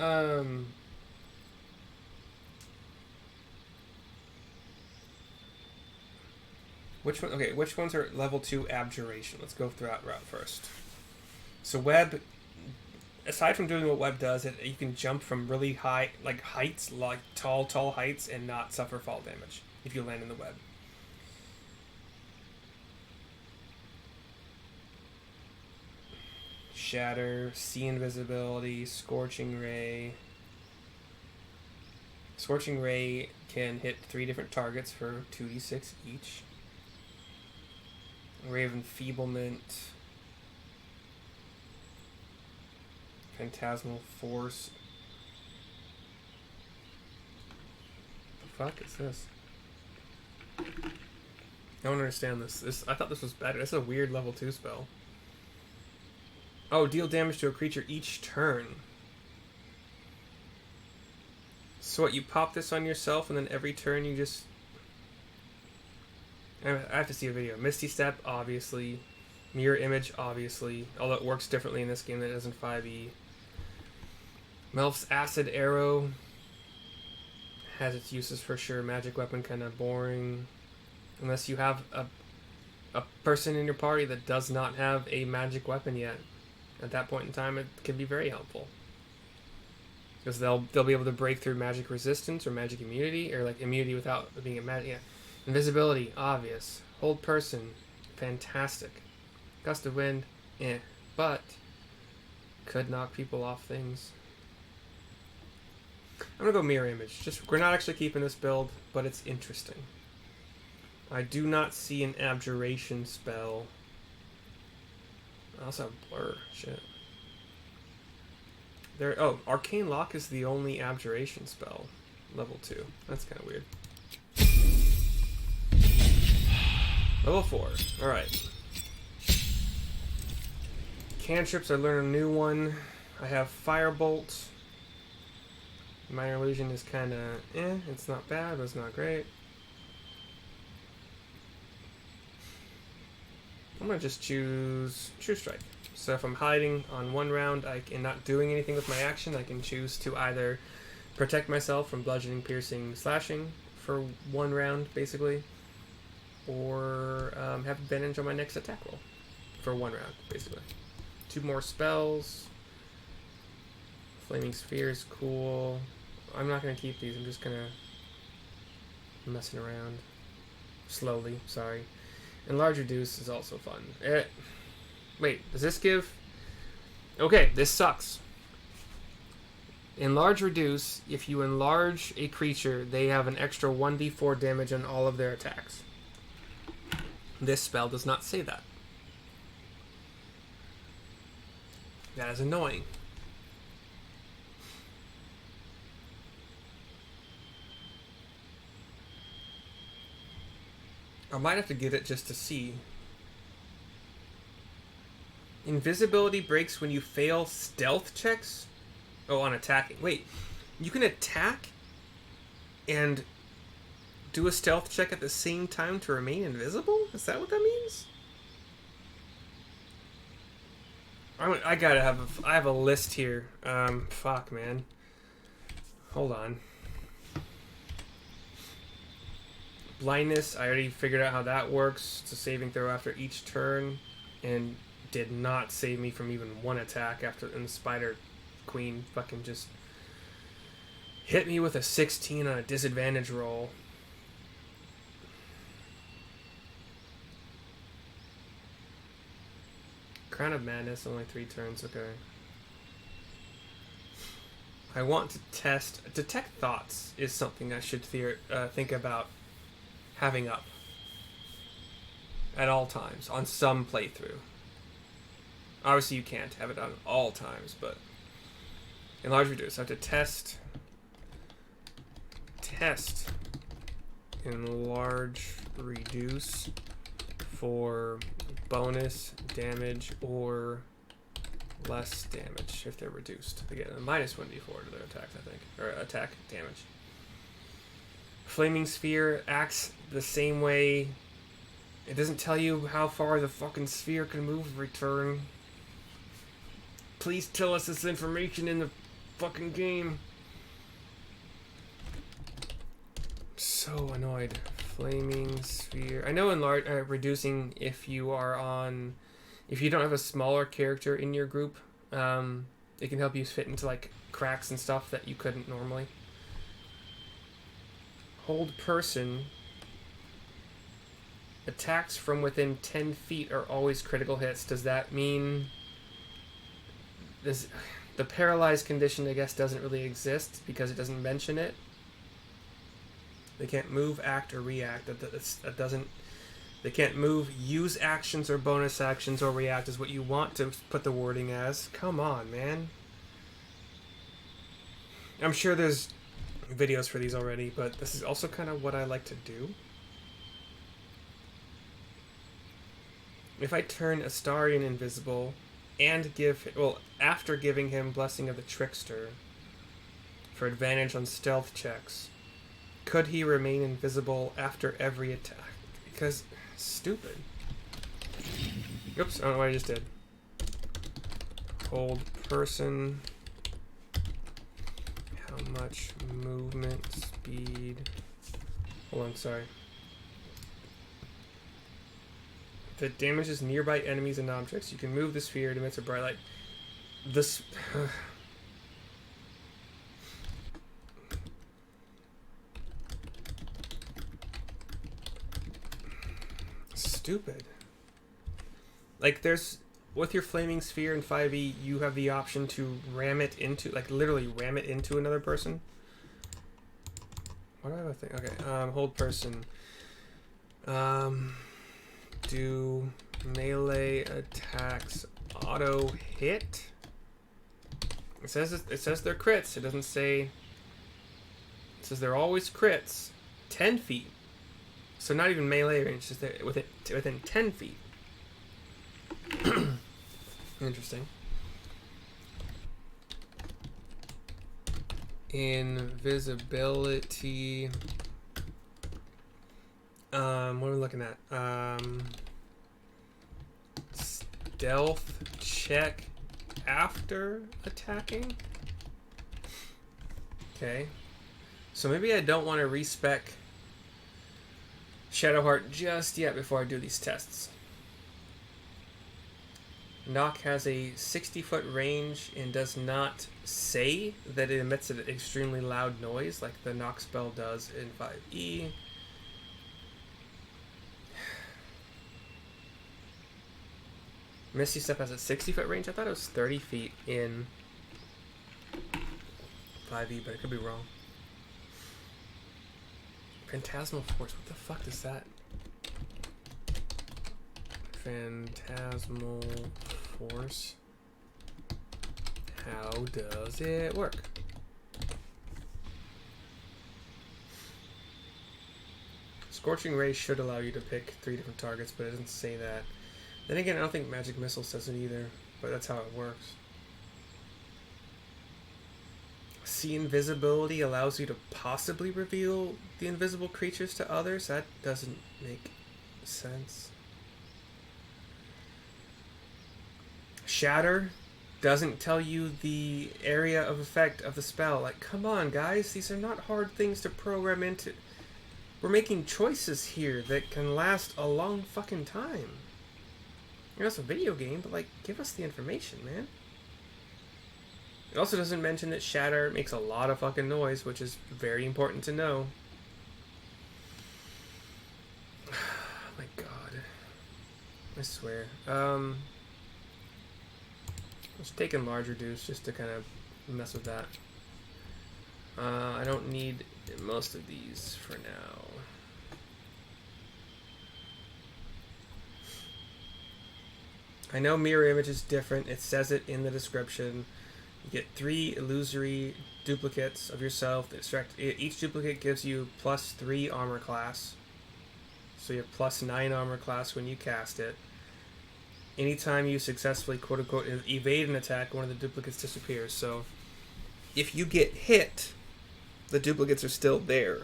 okay, which ones are level 2 Abjuration? Let's go through that route first. So Web, aside from doing what Web does, you can jump from really high, like heights, like tall heights, and not suffer fall damage if you land in the web. Shatter, See Invisibility, Scorching Ray. Scorching Ray can hit 3 different targets for 2d6 each. Ray of Enfeeblement. Phantasmal Force. What the fuck is this? I don't understand this. I thought this was better. This is a weird level 2 spell. Oh, deal damage to a creature each turn. So what, you pop this on yourself and then every turn you just... I have to see a video. Misty Step, obviously. Mirror Image, obviously. Although it works differently in this game than it does in 5e. Melf's Acid Arrow has its uses for sure. Magic Weapon, kind of boring. Unless you have a person in your party that does not have a magic weapon yet. At that point in time, it can be very helpful. Because they'll be able to break through magic resistance or magic immunity, or like immunity without being a magic... Yeah. Invisibility, obvious. Hold Person, fantastic. Gust of Wind, but could knock people off things. I'm gonna go Mirror Image. We're not actually keeping this build, but it's interesting. I do not see an Abjuration spell. I also have Blur. Shit. Arcane Lock is the only Abjuration spell. Level 2. That's kind of weird. Level 4. Alright. Cantrips, I learned a new one. I have Firebolt. Minor Illusion is kind of it's not bad, but it's not great. I'm going to just choose True Strike. So if I'm hiding on one round and not doing anything with my action, I can choose to either protect myself from bludgeoning, piercing, slashing for one round, basically, or have advantage on my next attack roll for one round, basically. 2 more spells. Flaming Sphere is cool. I'm not going to keep these. I'm just going to messing around. Slowly, sorry. Enlarge Reduce is also fun. Wait, does this give... Okay, this sucks. Enlarge Reduce, if you enlarge a creature, they have an extra 1d4 damage on all of their attacks. This spell does not say that. That is annoying. I might have to get it just to see. Invisibility breaks when you fail stealth checks? Oh, on attacking. Wait, you can attack and do a stealth check at the same time to remain invisible? Is that what that means? I have a list here. Fuck, man. Hold on. Blindness, I already figured out how that works. It's a saving throw after each turn, and did not save me from even one attack after, and the Spider Queen fucking just Hit me with a 16 on a disadvantage roll. Crown of Madness, only 3 turns, okay. I want to test... Detect Thoughts is something I should think about having up. At all times, on some playthrough. Obviously you can't have it on all times, but... Enlarge Reduce. So I have to test... Enlarge Reduce for bonus damage or less damage if they're reduced. They get a minus 1d4 to their attacks, I think. Or attack damage. Flaming Sphere acts the same way. It doesn't tell you how far the fucking sphere can move every turn. Please tell us this information in the fucking game. So annoyed. Flaming Sphere. I know reducing if you are on... If you don't have a smaller character in your group, it can help you fit into like cracks and stuff that you couldn't normally. Hold person. Attacks from within 10 feet are always critical hits. Does that mean... The paralyzed condition, I guess, doesn't really exist because it doesn't mention it. They can't move, act, or react. That doesn't... They can't move, use actions or bonus actions, or react is what you want to put the wording as. Come on, man. I'm sure there's videos for these already, but this is also kind of what I like to do. If I turn Astarion invisible and give... Well, after giving him Blessing of the Trickster for advantage on stealth checks, could he remain invisible after every attack? Because... Stupid. Oops, I don't know what I just did. Hold person. How much movement speed? Hold on, sorry. If it damages nearby enemies and objects, you can move the sphere to emit a bright light. This... Stupid. Like, there's... With your Flaming Sphere in 5e, you have the option to ram it into... Like, literally ram it into another person. What do I have a thing? Okay, hold person. Do melee attacks auto hit? It says they're crits. It doesn't say... It says they're always crits. 10 feet. So not even melee range, just within 10 feet. Interesting. Invisibility. What are we looking at? Stealth check after attacking? Okay. So maybe I don't want to respec Shadowheart just yet before I do these tests. Knock has a 60-foot range and does not say that it emits an extremely loud noise like the knock spell does in 5e. Misty Step has a 60-foot range. I thought it was 30 feet in 5e, but I could be wrong. Phantasmal Force. What the fuck is that? Phantasmal Force. How does it work? Scorching Ray should allow you to pick 3 different targets, but it doesn't say that. Then again, I don't think Magic Missile says it either, but that's how it works. See Invisibility allows you to possibly reveal the invisible creatures to others? That doesn't make sense. Shatter doesn't tell you the area of effect of the spell. Like, come on, guys. These are not hard things to program into. We're making choices here that can last a long fucking time. You know, it's a video game, but, like, give us the information, man. It also doesn't mention that Shatter makes a lot of fucking noise, which is very important to know. Oh my god. I swear. Let's take Enlarge Reduce just to kind of mess with that. I don't need most of these for now. I know Mirror Image is different. It says it in the description. You get 3 illusory duplicates of yourself. Each duplicate gives you +3 armor class. So you have +9 armor class when you cast it. Anytime you successfully, quote-unquote, evade an attack, one of the duplicates disappears. So if you get hit, the duplicates are still there.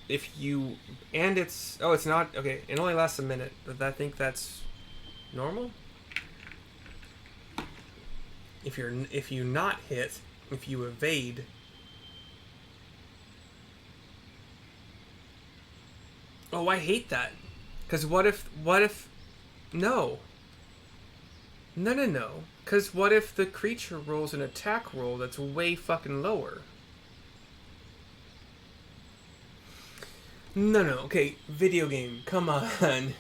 If you... And it's... Oh, it's not... Okay, it only lasts a minute. But I think that's normal? If you not hit, if you evade... Oh, I hate that. Because what if... No. No. Because what if the creature rolls an attack roll that's way fucking lower? No. Okay, video game. Come on.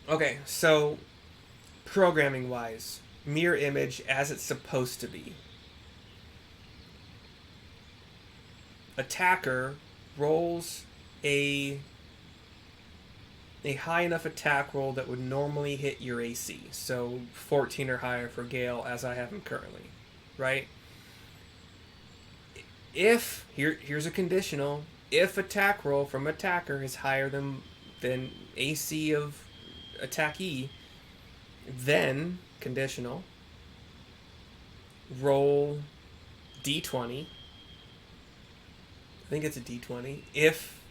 Okay, so... Programming-wise, mirror image as it's supposed to be. Attacker rolls a high enough attack roll that would normally hit your AC. So 14 or higher for Gale, as I have him currently. Right? If, here's a conditional, if attack roll from attacker is higher than AC of attackee, then, conditional, roll d20. I think it's a d20. If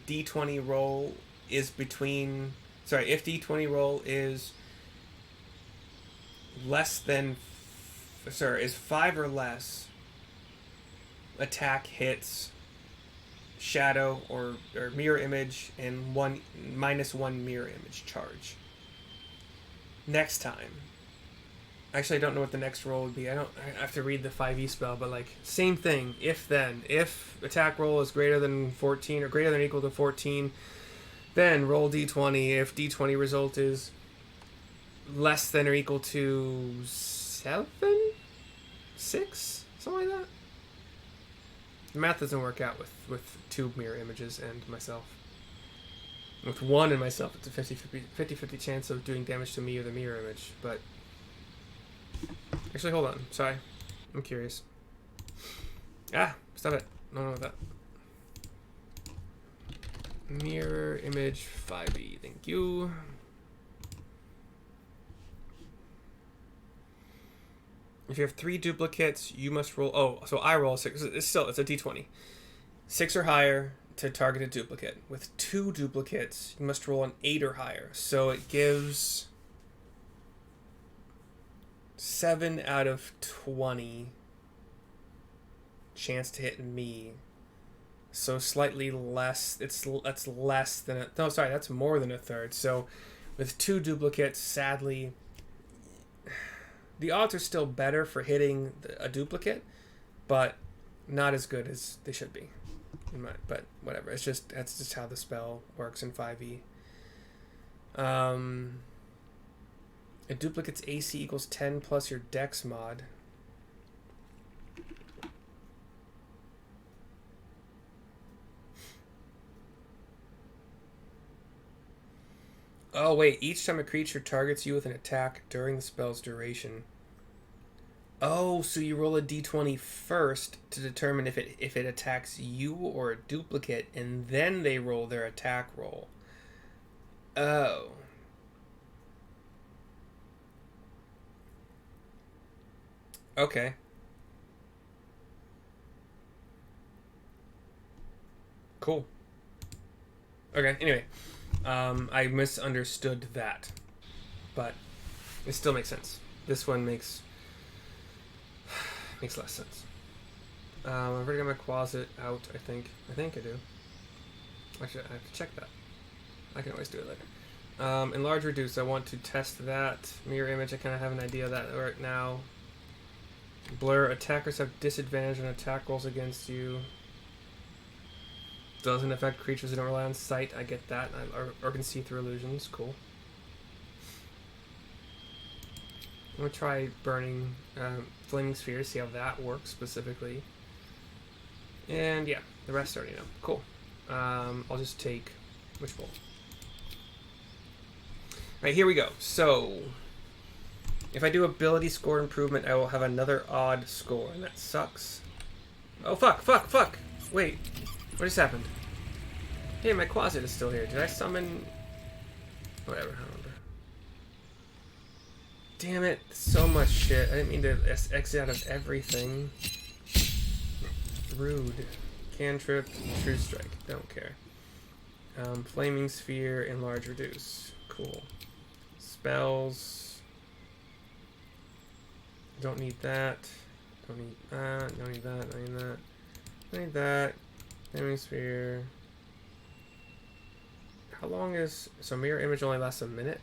d20 roll is between... Sorry, if d20 roll is less than... Sorry, is 5 or less, attack hits shadow or mirror image and -1 mirror image charge. Next time. Actually, I don't know what the next roll would be. I have to read the 5e spell, but like, same thing. If then. If attack roll is greater than 14 or greater than or equal to 14, then roll d20. If d20 result is less than or equal to 7? 6? Something like that. The math doesn't work out with 2 mirror images and myself. With 1 and myself, it's a 50-50 chance of doing damage to me or the mirror image, but... Actually, hold on. Sorry. I'm curious. Ah! Stop it. No, that. Mirror image 5e. Thank you. If you have 3 duplicates, you must roll... Oh, so I roll 6. It's a d20. 6 or higher to target a duplicate. With 2 duplicates, you must roll an 8 or higher. So it gives 7 out of 20 chance to hit me. So slightly less. That's less than no, sorry, that's more than a third. So with 2 duplicates, sadly, the odds are still better for hitting a duplicate, but not as good as they should be. But whatever. That's just how the spell works in 5e. A duplicate's AC equals 10 plus your dex mod. Oh wait, each time a creature targets you with an attack during the spell's duration. Oh, so you roll a d20 first to determine if it attacks you or a duplicate, and then they roll their attack roll. Oh. Okay. Cool. Okay, anyway. I misunderstood that. But it still makes sense. This one makes less sense. I've already got my Quasit out, I think. I do. Actually, I have to check that. I can always do it later. Enlarge Reduce, I want to test that. Mirror Image, I kind of have an idea of that right now. Blur, attackers have disadvantage on attack rolls against you. Doesn't affect creatures that don't rely on sight. I get that. Or can see through illusions. Cool. I'm going to try burning Flaming Sphere, see how that works specifically. And yeah, the rest already know. Cool. I'll just take... which bolt? Alright, here we go. So, if I do ability score improvement, I will have another odd score, and that sucks. Oh, fuck, fuck, fuck! Wait, what just happened? Hey, my Quasit is still here. Did I summon... whatever, I don't remember. Damn it, so much shit. I didn't mean to exit out of everything. Rude. Cantrip, True Strike. Don't care. Flaming Sphere, Enlarge, Reduce. Cool. Spells. Don't need that. Don't need that. Don't need that. Don't need that. Don't need that. Flaming Sphere. How long is... so Mirror Image only lasts a minute?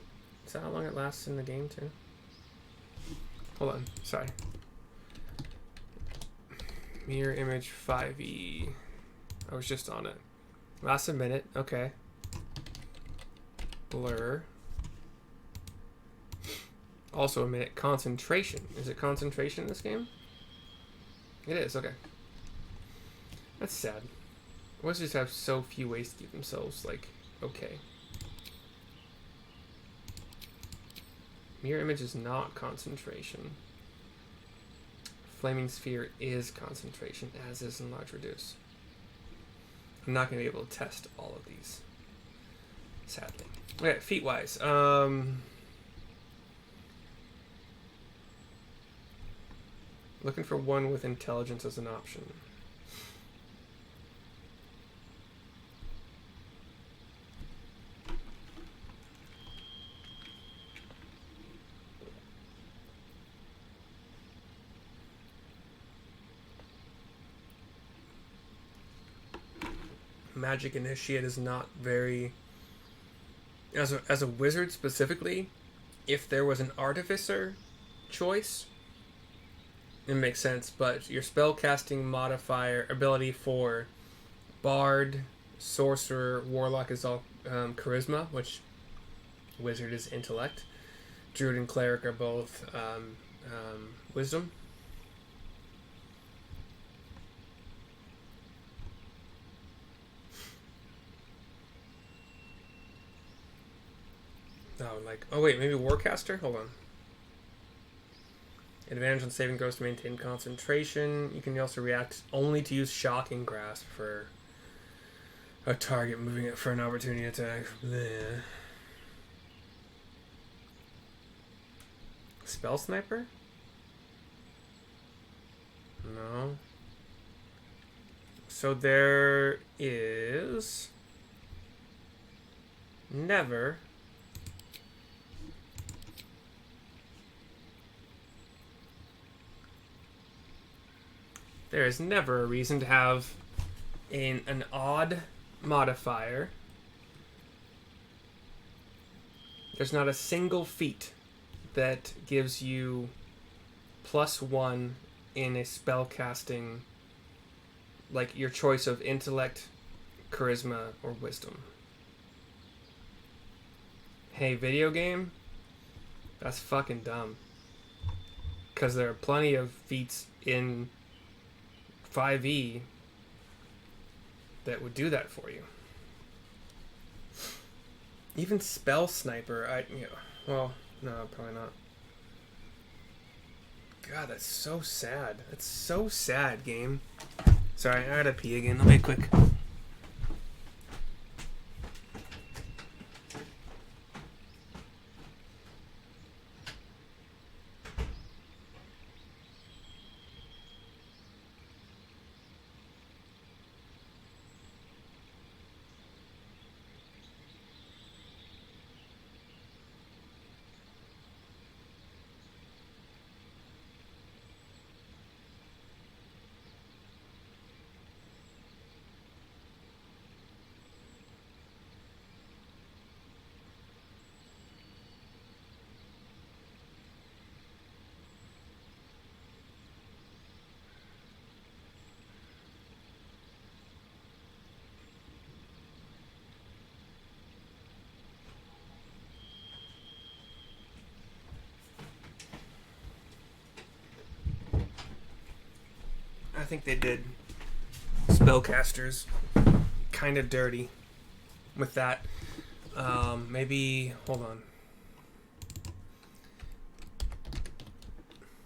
Is that how long it lasts in the game, too? Hold on. Sorry. Mirror Image 5e. I was just on it. Lasts a minute. Okay. Blur. Also a minute. Concentration. Is it concentration in this game? It is. Okay. That's sad. Wizards have so few ways to keep themselves, like, okay. Mirror Image is not concentration. Flaming Sphere is concentration, as is Enlarge, Reduce. I'm not going to be able to test all of these, sadly. Okay, feat-wise. Looking for one with intelligence as an option. Magic Initiate is not very... as a wizard specifically, if there was an artificer choice, it makes sense, but your spellcasting modifier ability for Bard, Sorcerer, Warlock is all Charisma, which Wizard is Intellect. Druid and Cleric are both Wisdom. Oh, like, oh wait, maybe Warcaster? Hold on. Advantage on saving throws to maintain concentration. You can also react only to use Shocking Grasp for a target, moving it for an opportunity attack. Bleh. Spell Sniper? No. So there is... never... there is never a reason to have an odd modifier. There's not a single feat that gives you +1 in a spell casting, like your choice of intellect, charisma, or wisdom. Hey, video game? That's fucking dumb. Because there are plenty of feats in 5e that would do that for you. Even Spell Sniper, well, no, probably not. God, that's so sad. That's so sad, game. Sorry, I gotta pee again. I'll be quick. think they did spellcasters kind of dirty with that. Maybe, hold on.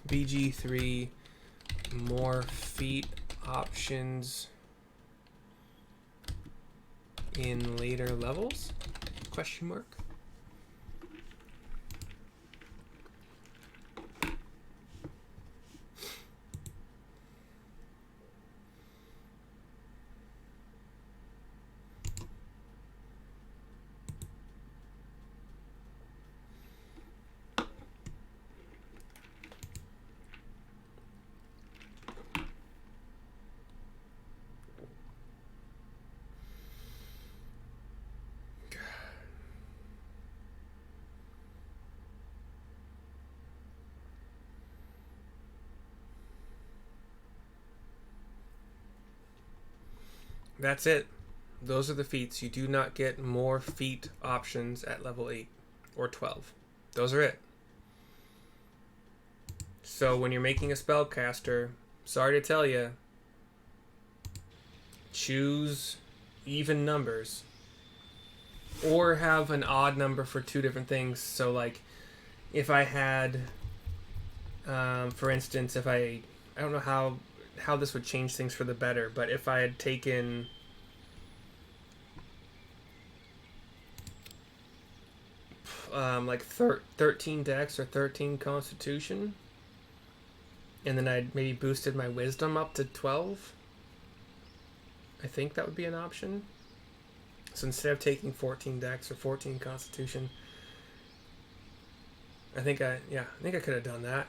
BG3, more feat options in later levels? Question mark. That's it. Those are the feats. You do not get more feat options at level 8 or 12. Those are it. So when you're making a spellcaster, sorry to tell you, choose even numbers. Or have an odd number for two different things. So like, if I had, for instance, if I don't know how this would change things for the better, but if I had taken like 13 dex or 13 constitution, and then I'd maybe boosted my wisdom up to 12, I think that would be an option. So instead of taking 14 dex or 14 constitution, I think I could have done that.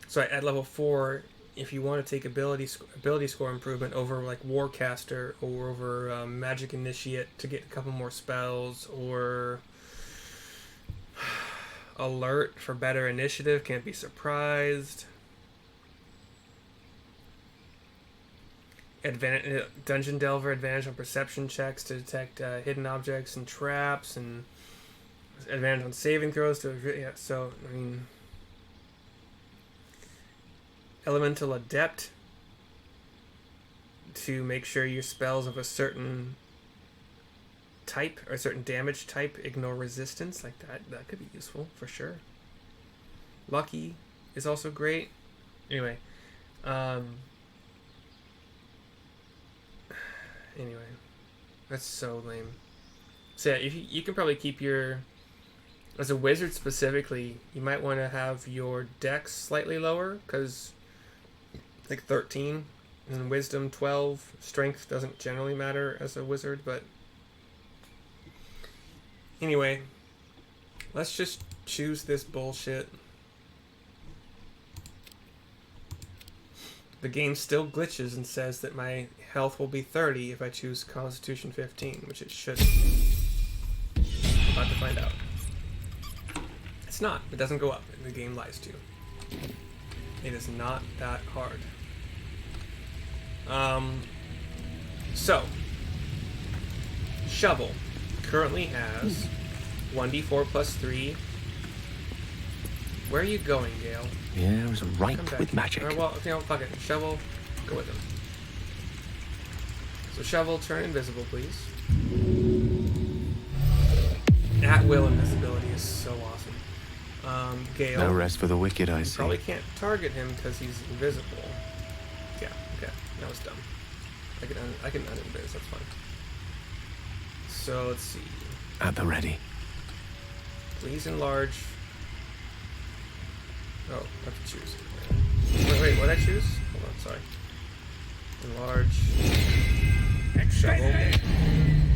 So at level 4, if you want to take ability score improvement over like Warcaster or over Magic Initiate to get a couple more spells, or Alert for better initiative, can't be surprised. Dungeon Delver advantage on perception checks to detect hidden objects and traps, and advantage on saving throws to so I mean, Elemental Adept to make sure your spells of a certain type or a certain damage type ignore resistance, like that could be useful for sure. Lucky is also great. Anyway, that's so lame. So yeah, you can probably keep your, as a wizard specifically, you might want to have your dex slightly lower, because like 13 and wisdom 12. Strength doesn't generally matter as a wizard, but anyway, let's just choose this bullshit. The game still glitches and says that my health will be 30 if I choose Constitution 15, which it shouldn't. I'm about to find out. It's not. It doesn't go up. The game lies to you. It is not that hard. So, Shovel currently has 1d4 plus 3. Where are you going, Gale? Yeah, I was right with magic. Right, well, fuck it. Shovel, go with him. So Shovel, turn invisible, please. At will invisibility is so awesome. Gale. No rest for the wicked, I you see. probably can't target him because he's invisible. Yeah, okay. That was dumb. I can uninvis, that's fine. So let's see. At the ready. Please enlarge. Oh, I have to choose. Wait, what did I choose? Hold on, sorry. Enlarge. Shovel.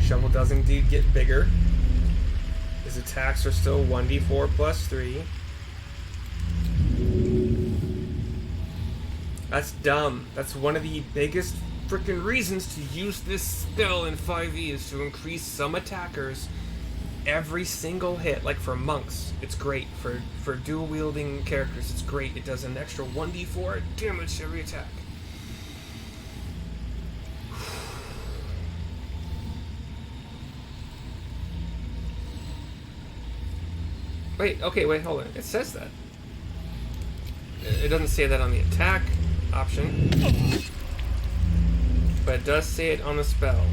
Shovel does indeed get bigger. His attacks are still 1d4 plus 3. That's dumb. That's one of the biggest freaking reasons to use this spell in 5e is to increase some attackers every single hit. Like for monks, it's great. For dual wielding characters, it's great. It does an extra 1d4 damage to every attack. Wait, hold on. It says that. It doesn't say that on the attack option. But it does say it on the spell.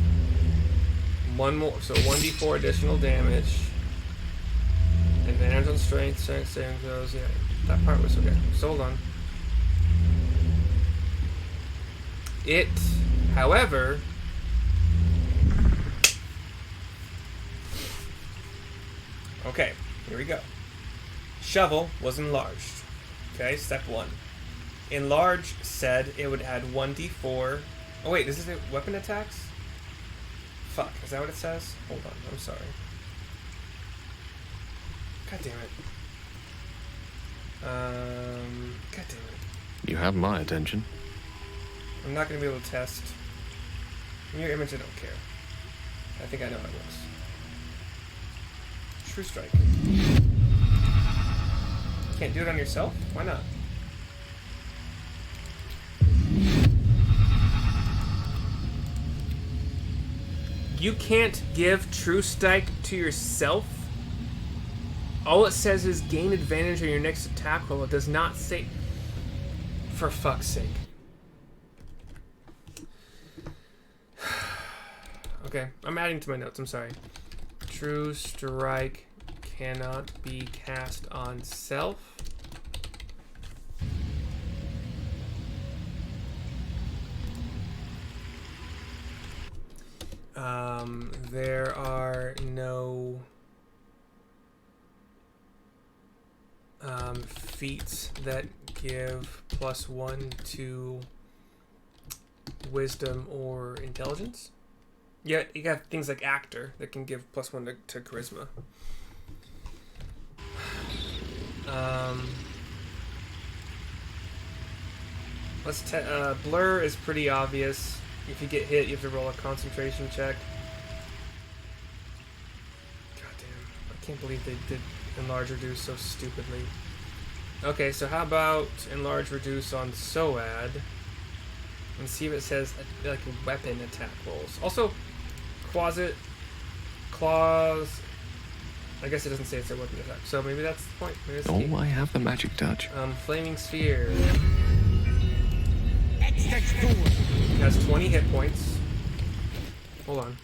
One more, so 1d4 additional damage. Advantage on strength, saving throws. Yeah, that part was okay. So hold on. It, however, okay, here we go. Shovel was enlarged. Okay, step 1. Enlarge said it would add 1d4. Oh wait, this is it. Weapon attacks? Fuck, is that what it says? Hold on, I'm sorry. God damn it. God damn it. You have my attention. I'm not going to be able to test. In your image, I don't care. I think I know how it works. True Strike. Can't do it on yourself? Why not? You can't give True Strike to yourself? All it says is gain advantage on your next attack roll. It does not say... For fuck's sake. Okay, I'm adding to my notes, I'm sorry. True Strike cannot be cast on self. There are no feats that give +1 to wisdom or intelligence. Yeah, you got things like actor that can give +1 to charisma. Blur is pretty obvious. If you get hit, you have to roll a concentration check. God damn, I can't believe they did enlarge reduce so stupidly. Okay, so how about enlarge reduce on SOAD? And see if it says like weapon attack rolls. Also, Quasit claws. I guess it doesn't say it's a weapon attack, so maybe that's the point. Maybe that's the key. Oh, I have the magic touch. Flaming Sphere. It has 20 hit points. Hold on.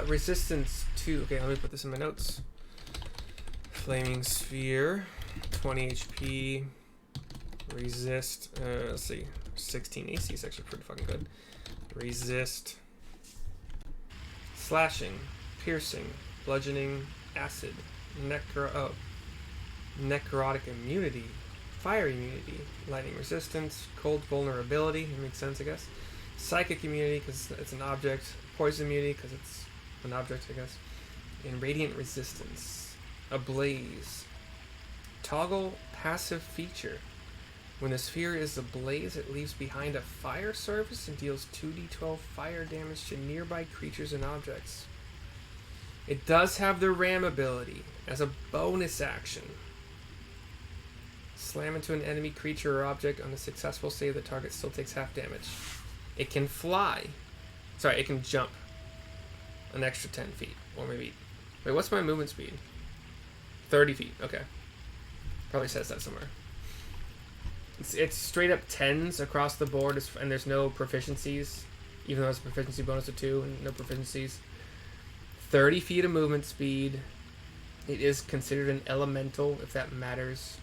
Resistance 2. Okay, let me put this in my notes. Flaming Sphere, 20 HP. Resist. Let's see. 16 AC is actually pretty fucking good. Resist. Slashing, piercing, bludgeoning, acid, necrotic immunity, fire immunity, lightning resistance, cold vulnerability. It makes sense, I guess. Psychic immunity because it's an object. Poison immunity because it's an object, I guess. And radiant resistance. Ablaze. Toggle passive feature. When the sphere is ablaze, it leaves behind a fire surface and deals 2d12 fire damage to nearby creatures and objects. It does have the ram ability as a bonus action. Slam into an enemy creature or object on a successful save. The target still takes half damage. It can fly. Sorry, it can jump an extra 10 feet. Or maybe... Wait, what's my movement speed? 30 feet. Okay. Probably says that somewhere. It's straight up 10s across the board, and there's no proficiencies, even though it's a proficiency bonus of 2 and no proficiencies. 30 feet of movement speed. It is considered an elemental, if that matters.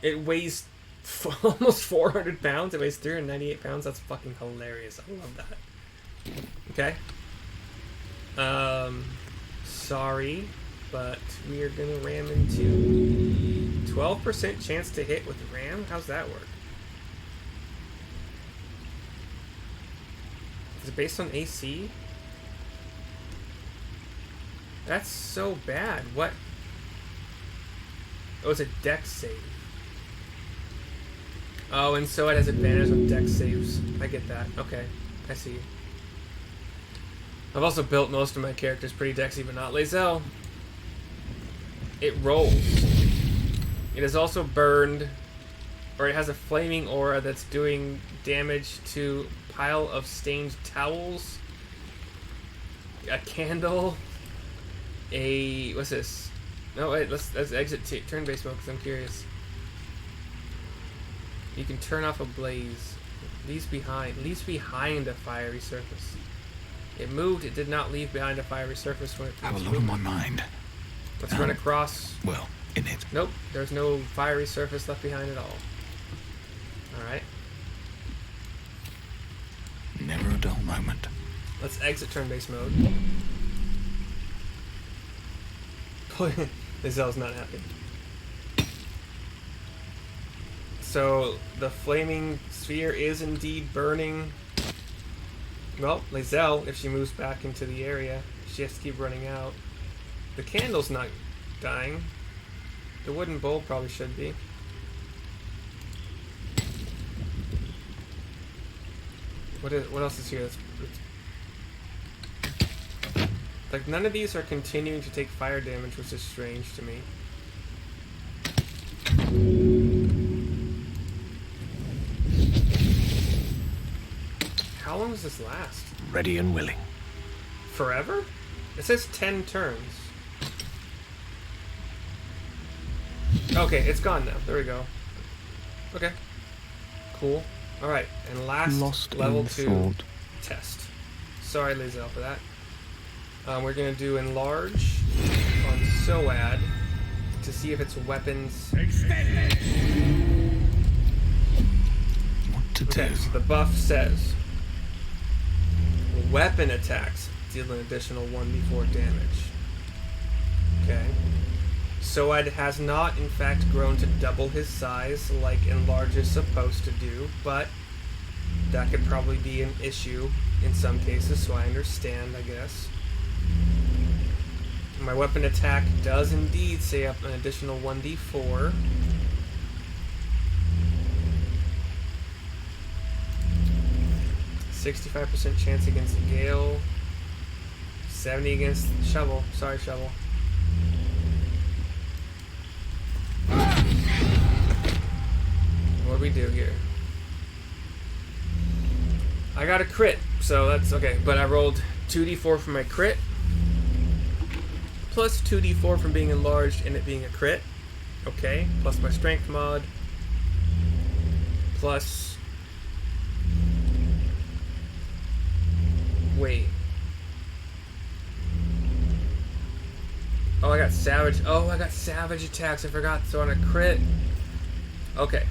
It weighs almost 400 pounds. It weighs 398 pounds. That's fucking hilarious. I love that. Okay. Sorry, but we are gonna ram into 12% chance to hit with ram? How's that work? Is it based on AC? That's so bad. What? Oh, it's a dex save. Oh, and so it has advantage on dex saves. I get that. Okay, I see. I've also built most of my characters pretty dexy, but not Lae'zel. It rolls. It is also burned, or it has a flaming aura that's doing damage to pile of stained towels, a candle, what's this? No, wait, let's exit turn-based mode because I'm curious. You can turn off a blaze. Leaves behind a fiery surface. It moved. It did not leave behind a fiery surface when it I have a was lot on my moving. mind. Let's run across. Well, in it. Nope. There's no fiery surface left behind at all. Alright. Never a dull moment. Let's exit turn-based mode. Lae'zel's not happy. So, the flaming sphere is indeed burning. Well, Lae'zel, if she moves back into the area, she has to keep running out. The candle's not dying. The wooden bowl probably should be. What else is here? Like, none of these are continuing to take fire damage, which is strange to me. How long does this last? Ready and willing. Forever? It says 10 turns. Okay, it's gone now. There we go. Okay. Cool. Alright, and last Lost level in 2 thought. test. Sorry, Lae'zel, for that. We're going to do enlarge on Soad to see if its weapons... What to Okay, do? so the buff says weapon attacks deal an additional 1d4 damage. Okay. Soad has not, in fact, grown to double his size like Enlarge is supposed to do, but that could probably be an issue in some cases, so I understand, I guess. My weapon attack does indeed say up an additional 1d4. %65% chance against Gale. 70 against Shovel. Sorry, Shovel. What do we do here? I got a crit, so that's okay. But I rolled 2d4 for my crit, plus 2d4 from being enlarged and it being a crit. Okay, plus my strength mod, plus... Wait. Oh, I got savage. Oh, I got savage attacks. I forgot. So on a crit. Okay.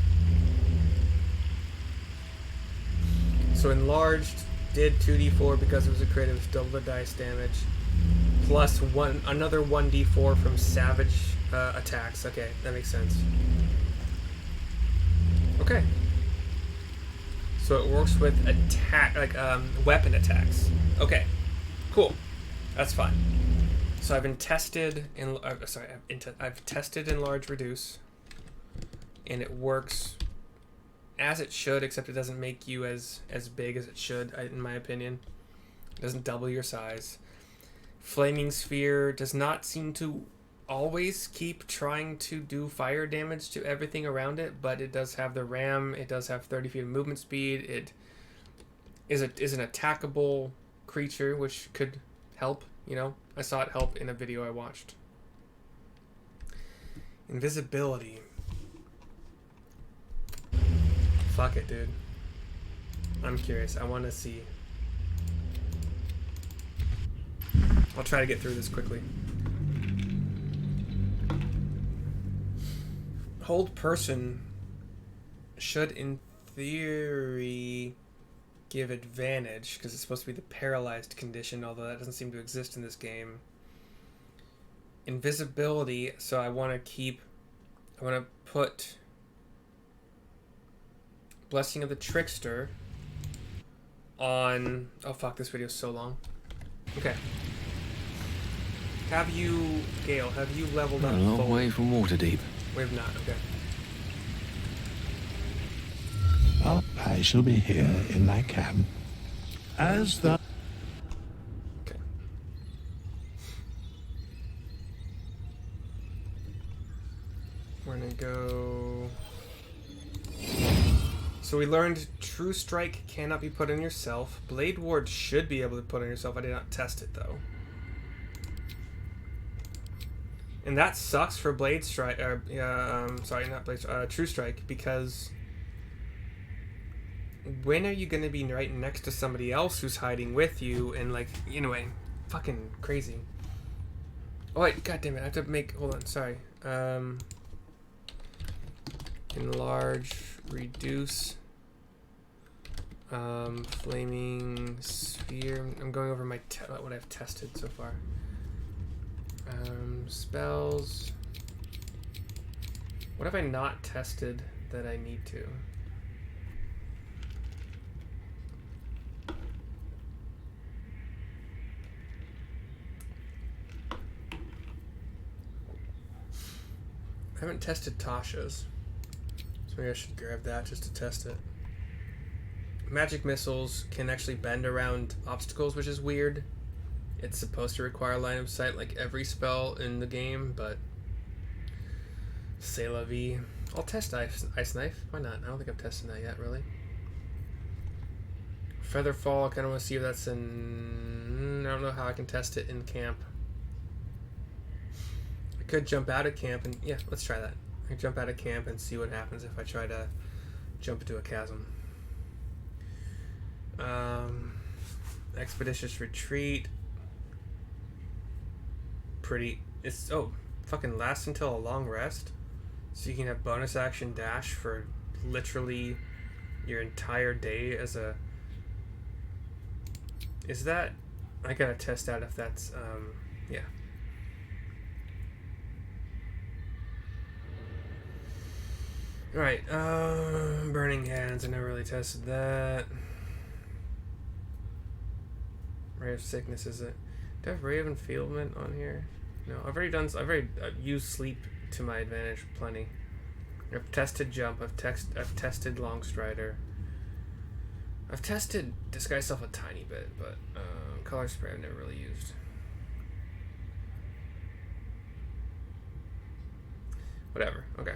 So enlarged did 2d4 because it was a crit. It was double the dice damage. Plus another 1d4 from savage attacks. Okay, that makes sense. Okay. So it works with weapon attacks. Okay, cool. That's fine. So I've tested I've tested enlarge reduce, and it works as it should, except it doesn't make you as big as it should, in my opinion. It doesn't double your size. Flaming sphere does not seem to always keep trying to do fire damage to everything around it, but it does have the ram. It does have 30 feet of movement speed. It is an attackable creature, which could help. You know, I saw it help in a video I watched. Invisibility. Fuck it, dude. I'm curious. I want to see. I'll try to get through this quickly. Hold person should, in theory, give advantage, because it's supposed to be the paralyzed condition, although that doesn't seem to exist in this game. Invisibility, so I want to put Blessing of the Trickster on... Oh fuck, this video's so long. Okay. Have you, Gale, have you leveled up? A long fully? way from Waterdeep. We have not, okay. Well, I shall be here in thy camp. As the... Okay. We're gonna go... So we learned True Strike cannot be put on yourself. Blade Ward should be able to put on yourself. I did not test it, though. And that sucks for Blade Strike, sorry, not Blade Strike, True Strike, because when are you going to be right next to somebody else who's hiding with you? And like, anyway, fucking crazy. Oh wait, god damn it, I have to make, hold on, sorry. Enlarge, reduce, flaming sphere. I'm going over my what I've tested so far. Spells. What have I not tested that I need to? I haven't tested Tasha's, so maybe I should grab that just to test it. Magic missiles can actually bend around obstacles, which is weird. It's supposed to require line of sight like every spell in the game, but c'est la vie. I'll test Ice Knife. Why not? I don't think I've tested that yet, really. Featherfall, I kind of want to see if that's in... I don't know how I can test it in camp. I could jump out of camp and... Yeah, let's try that. I can jump out of camp and see what happens if I try to jump into a chasm. Expeditious Retreat. Pretty... It's... Oh, fucking lasts until a long rest. So you can have bonus action dash for literally your entire day as a... Is that... I gotta test out if that's... yeah. Alright, Burning Hands. I never really tested that. Ray of Sickness, is it? Do I have Ray of Enfeeblement on here? No, I've already used Sleep to my advantage plenty. I've tested Jump, I've tested Long Strider. I've tested Disguise Self a tiny bit, but Color Spray I've never really used. Whatever, okay.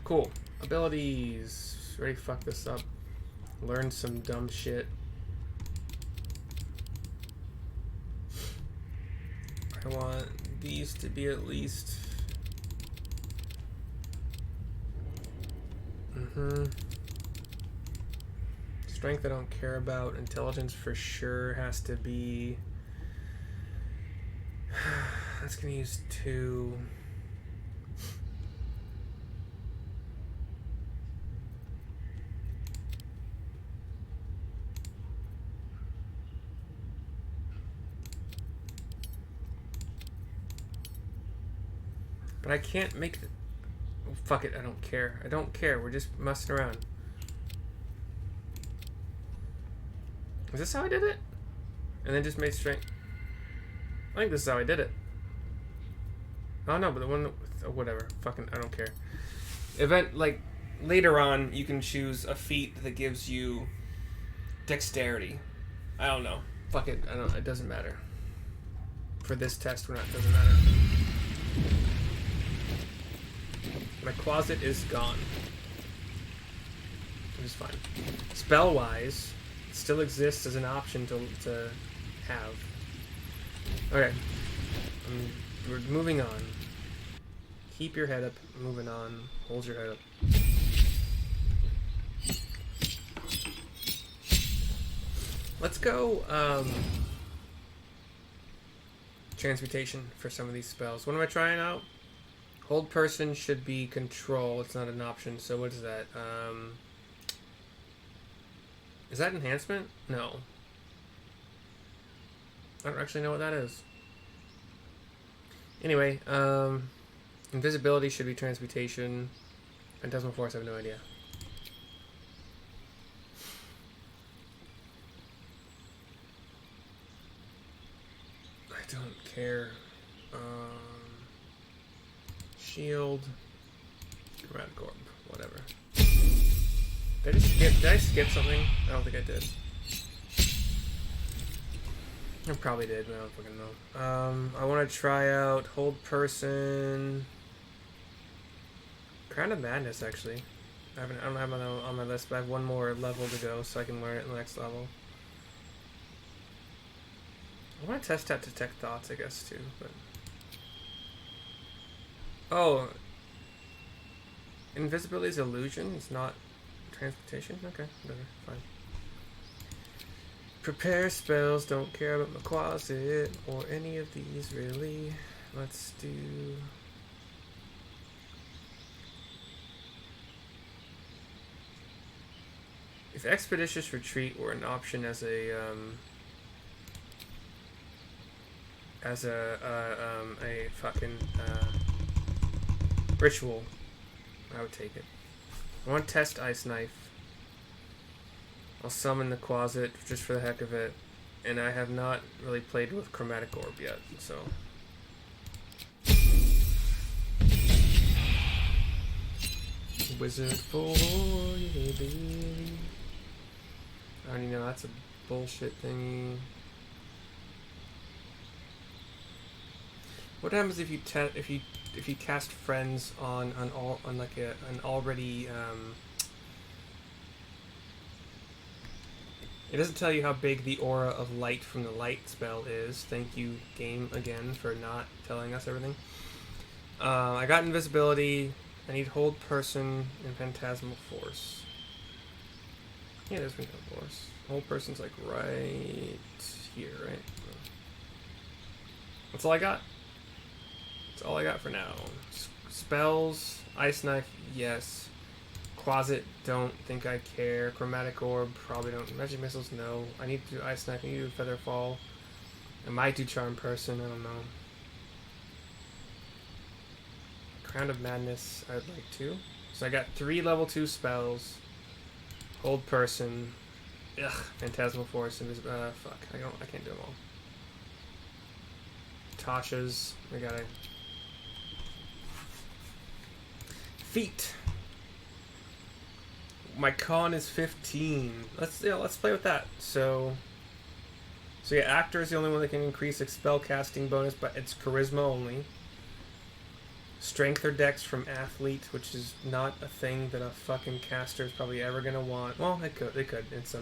Cool. Abilities. Ready to fuck this up. Learn some dumb shit. I want these to be at least... Strength I don't care about. Intelligence for sure has to be... That's gonna use 2. But I can't make the... Oh, fuck it, I don't care. I don't care, we're just messing around. Is this how I did it? And then just made strength... I think this is how I did it. Oh no, but the one... Oh, whatever. Fucking, I don't care. Event, like, later on, you can choose a feat that gives you dexterity. I don't know. Fuck it, I don't... It doesn't matter. For this test, it doesn't matter. My Quasit is gone. Which is fine. Spell-wise, it still exists as an option to have. Okay. We're moving on. Keep your head up. Moving on. Hold your head up. Let's go, transmutation for some of these spells. What am I trying out? Hold person should be control. It's not an option. So what is that? Is that enhancement? No. I don't actually know what that is. Anyway, invisibility should be transmutation. Phantasmal force, I have no idea. I don't care. Shield, Rad Corp, whatever. Did I skip something? I don't think I did. I probably did, but I don't fucking know. I want to try out Hold Person. Crown of Madness, actually. I don't have it on my list, but I have one more level to go, so I can learn it in the next level. I want to test out Detect Thoughts, I guess, too, but... Oh, invisibility is illusion. It's not Transportation? Okay, whatever, fine. Prepare spells, don't care about my Quasit or any of these really. Let's do... If Expeditious Retreat were an option as a fucking ritual, I would take it. I want to test Ice Knife. I'll summon the Quasit just for the heck of it, and I have not really played with Chromatic Orb yet, so... Wizard for you, baby. I don't even know, that's a bullshit thingy. What happens if you if you cast friends on an already It doesn't tell you how big the aura of light from the light spell is. Thank you, game, again, for not telling us everything. I got invisibility. I need hold person and phantasmal force. Yeah, there's phantasmal force. Hold person's like right here, right? That's all I got. That's all I got for now. Spells, Ice Knife, yes. Quasit, don't think I care. Chromatic Orb, probably don't. Magic Missiles, no. I need to do Ice Knife, I need to do Feather Fall. I might do Charm Person, I don't know. Crown of Madness, I'd like to. So I got 3 level 2 spells. Hold Person. Ugh, Phantasmal Force, fuck. I can't do them all. Tasha's, we gotta... Feet. My con is 15. Let's play with that. So yeah, actor is the only one that can increase a spell casting bonus, but it's charisma only. Strength or dex from athlete, which is not a thing that a fucking caster is probably ever gonna want. Well, they could. It's I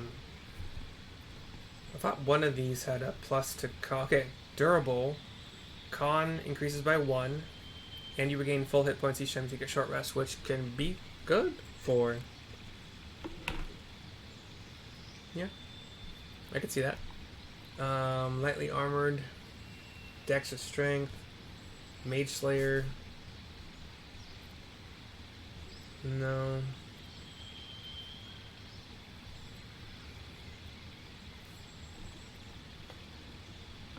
thought one of these had a plus to con. Okay, durable. Con increases by 1, and you regain full hit points each time you take a short rest, which can be good for... Yeah, I could see that. Lightly armored, dex or strength, mage slayer. No.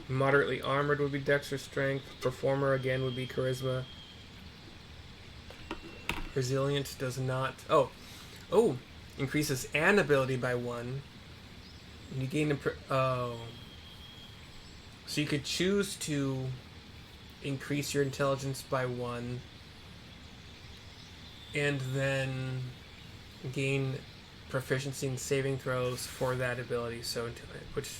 Moderately armored would be dex or strength. Performer again would be charisma. Resilient does not. Oh, increases an ability by 1. And you gain so you could choose to increase your intelligence by 1, and then gain proficiency in saving throws for that ability. So, which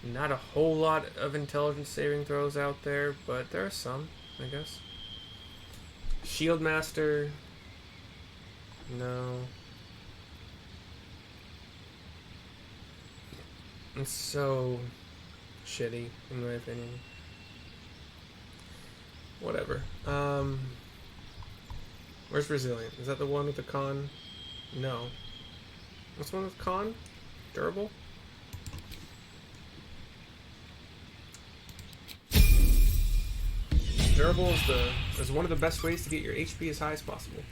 not a whole lot of intelligence saving throws out there, but there are some, I guess. Shield Master. No. It's so shitty, in my opinion. Whatever. Where's Resilient? Is that the one with the con? No. What's the one with con? Durable? Durable is one of the best ways to get your HP as high as possible.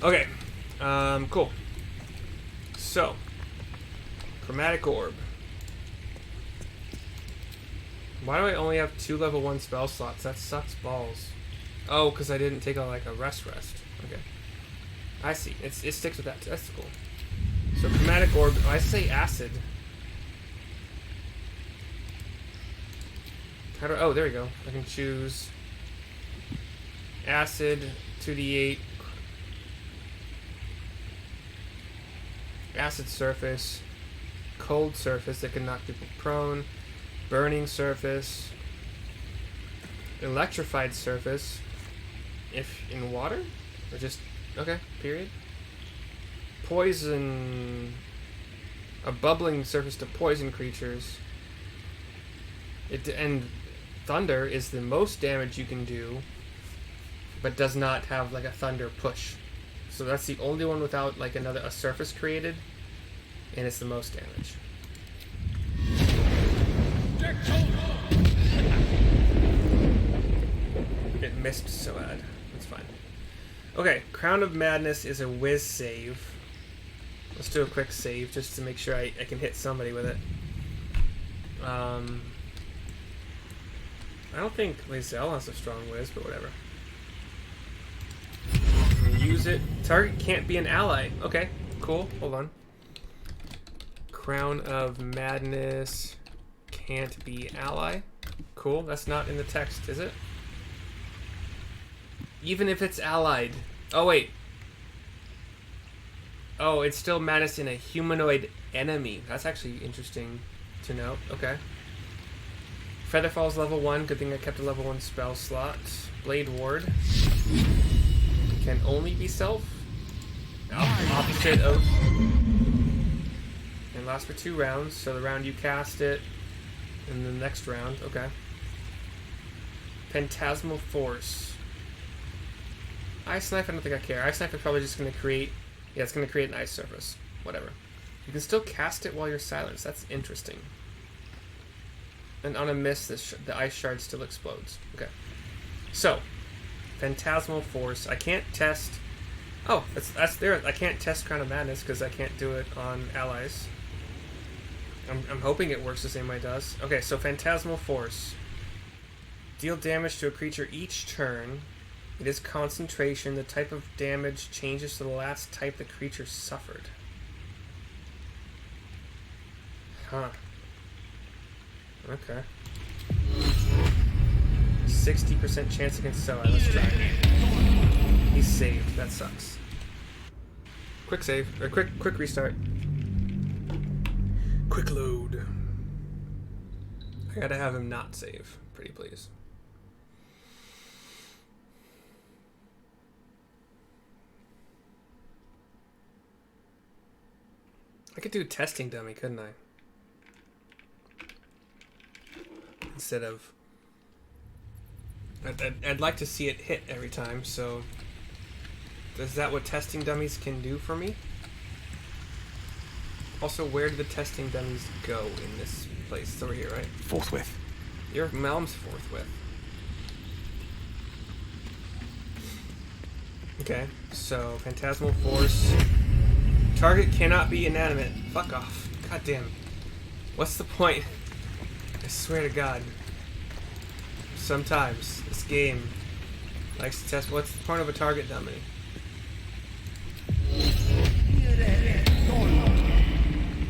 Okay. Cool. So, Chromatic Orb. Why do I only have 2 level 1 spell slots? That sucks balls. Oh, because I didn't take a rest. Okay. I see. It sticks with that. That's cool. So Chromatic Orb. Oh, I say Acid. How do? Oh, there we go. I can choose Acid, 2d8, Acid Surface, Cold Surface that can knock people prone, Burning Surface, Electrified Surface, if in water, or just okay. Period. Poison, a bubbling surface to poison creatures. And Thunder is the most damage you can do, but does not have like a thunder push. So that's the only one without like a surface created, and it's the most damage. It missed so bad. That's fine. Okay, Crown of Madness is a whiz save. Let's do a quick save just to make sure I can hit somebody with it. I don't think Lae'zel has a strong whiz, but whatever. Use it. Target can't be an ally. Okay, cool. Hold on. Crown of Madness can't be ally. Cool. That's not in the text, is it? Even if it's allied. Oh, wait. Oh, it's still madness in a humanoid enemy. That's actually interesting to know. Okay. Featherfall's level 1. Good thing I kept a level 1 spell slot. Blade Ward. Can only be self. Opposite of. And lasts for 2 rounds. So the round you cast it. And the next round. Okay. Phantasmal Force. Ice Knife, I don't think I care. Ice Knife is probably just going to create... Yeah, it's going to create an ice surface. Whatever. You can still cast it while you're silenced. That's interesting. And on a miss, the ice shard still explodes. Okay. So, Phantasmal Force. I can't test... Oh, that's there. I can't test Crown of Madness because I can't do it on allies. I'm hoping it works the same way it does. Okay, so Phantasmal Force. Deal damage to a creature each turn. It is concentration. The type of damage changes to the last type the creature suffered. Huh. Okay. 60% chance against Soa. Let's try it. He's saved. That sucks. Quick save. Or quick restart. Quick load. I gotta have him not save. Pretty please. I could do testing dummy, couldn't I? Instead of... I'd like to see it hit every time, so... Is that what testing dummies can do for me? Also, where do the testing dummies go in this place? It's over here, right? Forthwith. Your mom's forthwith. Okay, so Phantasmal Force... Target cannot be inanimate. Fuck off. God damn. What's the point? I swear to God. Sometimes this game likes to test what's the point of a target dummy.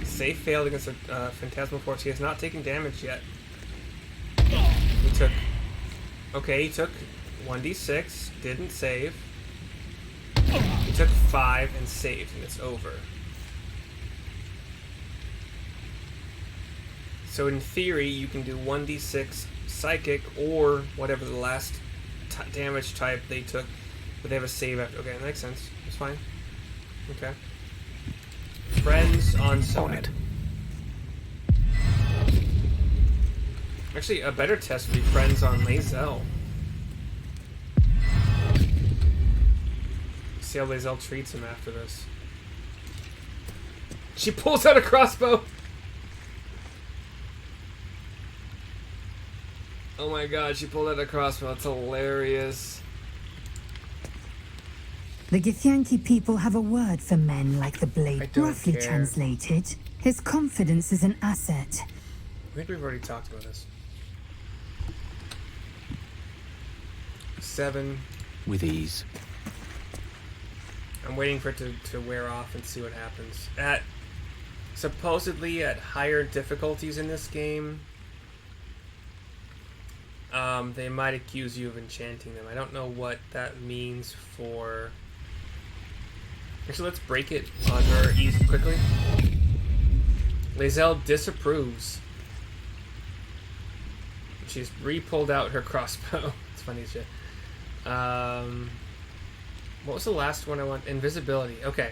Save failed against a Phantasmal Force. He has not taken damage yet. He took... Okay, he took 1d6. Didn't save. He took 5 and saved, and it's over. So in theory, you can do 1d6 psychic or whatever the last damage type they took, but they have a save after. Okay, that makes sense. It's fine. Okay. Friends on Sonnet. Actually, a better test would be friends on Lae'zel. See how Lae'zel treats him after this. She pulls out a crossbow! Oh my god, she pulled out a crossbow. That's hilarious. The Githyanki people have a word for men like the Blade. I don't Roughly care. translated, his confidence is an asset. I think we've already talked about this. 7. With ease. I'm waiting for it to wear off and see what happens. Supposedly at higher difficulties in this game, they might accuse you of enchanting them. I don't know what that means for... Actually, let's break it on her easy quickly. Lae'zel disapproves. She's re-pulled out her crossbow. It's funny as shit. What was the last one I want? Invisibility. Okay.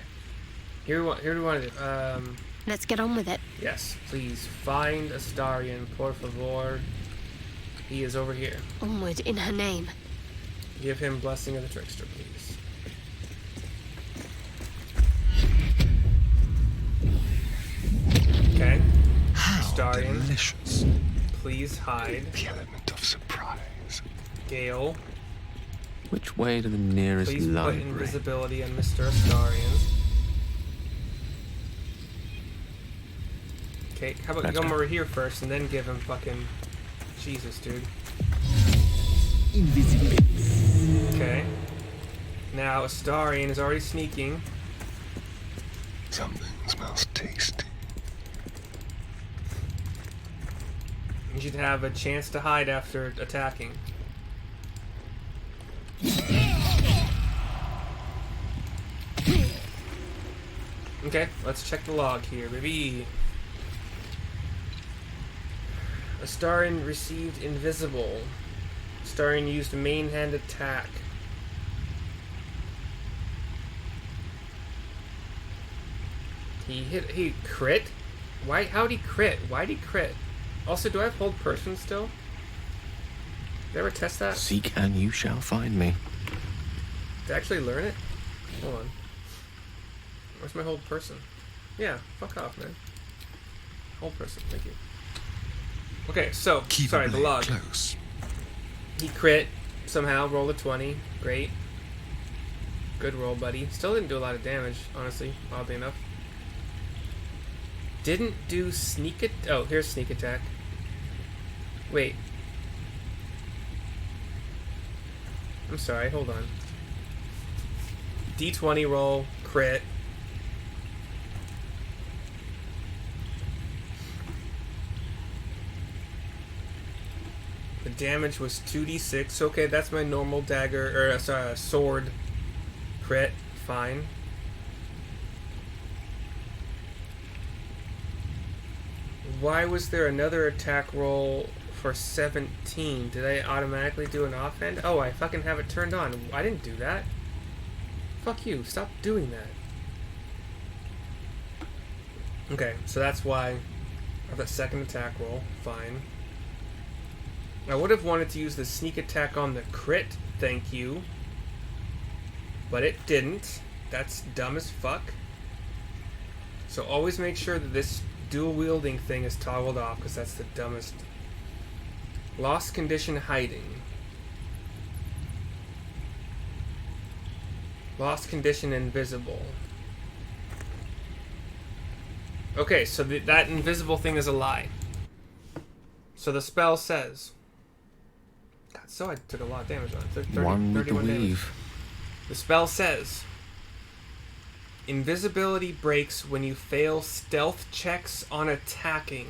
Here do we want to do. Let's get on with it. Yes, please. Find Astarion, por favor. He is over here. Onward in her name. Give him Blessing of the Trickster, please. Astarion. Delicious. Please hide. The element of surprise. Gale. Which way to the nearest Please put library? invisibility on Mr. Astarion. Okay, how about Let's you come go. over here first and then give him fucking... Jesus, dude. Okay. Now, Astarion is already sneaking. Something smells tasty. You should have a chance to hide after attacking. Okay, let's check the log here, baby. Astarion received invisible. Astarion used main hand attack. He crit? Why? How'd he crit? Why'd he crit? Also, do I have hold person still? Did I ever test that? Seek and you shall find me. Did I actually learn it? Hold on. Where's my hold person? Yeah, fuck off, man. Hold person, thank you. Okay, so, Keep sorry, a the blade log. close. He crit, somehow, rolled a 20. Great. Good roll, buddy. Still didn't do a lot of damage, honestly, oddly enough. Didn't do sneak it. Oh, here's sneak attack. Wait. I'm sorry, hold on. D20 roll, crit. The damage was 2d6. Okay, that's my normal dagger, or sorry, sword crit. Fine. Why was there another attack roll for 17? Did I automatically do an offhand? Oh, I fucking have it turned on. I didn't do that. Fuck you. Stop doing that. Okay, so that's why I have that second attack roll. Fine. I would have wanted to use the sneak attack on the crit, thank you. But it didn't. That's dumb as fuck. So always make sure that this dual wielding thing is toggled off, because that's the dumbest. Lost condition hiding. Lost condition invisible. Okay, so that invisible thing is a lie. So the spell says... God, so I took a lot of damage on it. 1 with the 31 damage. weave. The spell says... Invisibility breaks when you fail stealth checks on attacking.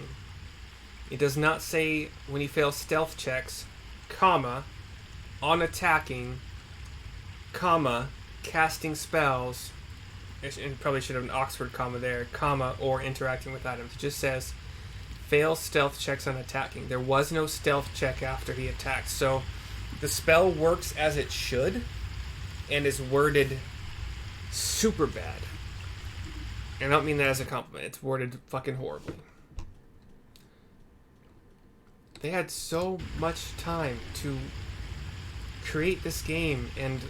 It does not say when you fail stealth checks, comma, on attacking, comma, casting spells, and probably should have an Oxford comma there, comma, or interacting with items. It just says, fail stealth checks on attacking. There was no stealth check after he attacked. So the spell works as it should, and is worded super bad. And I don't mean that as a compliment. It's worded fucking horribly. They had so much time to create this game and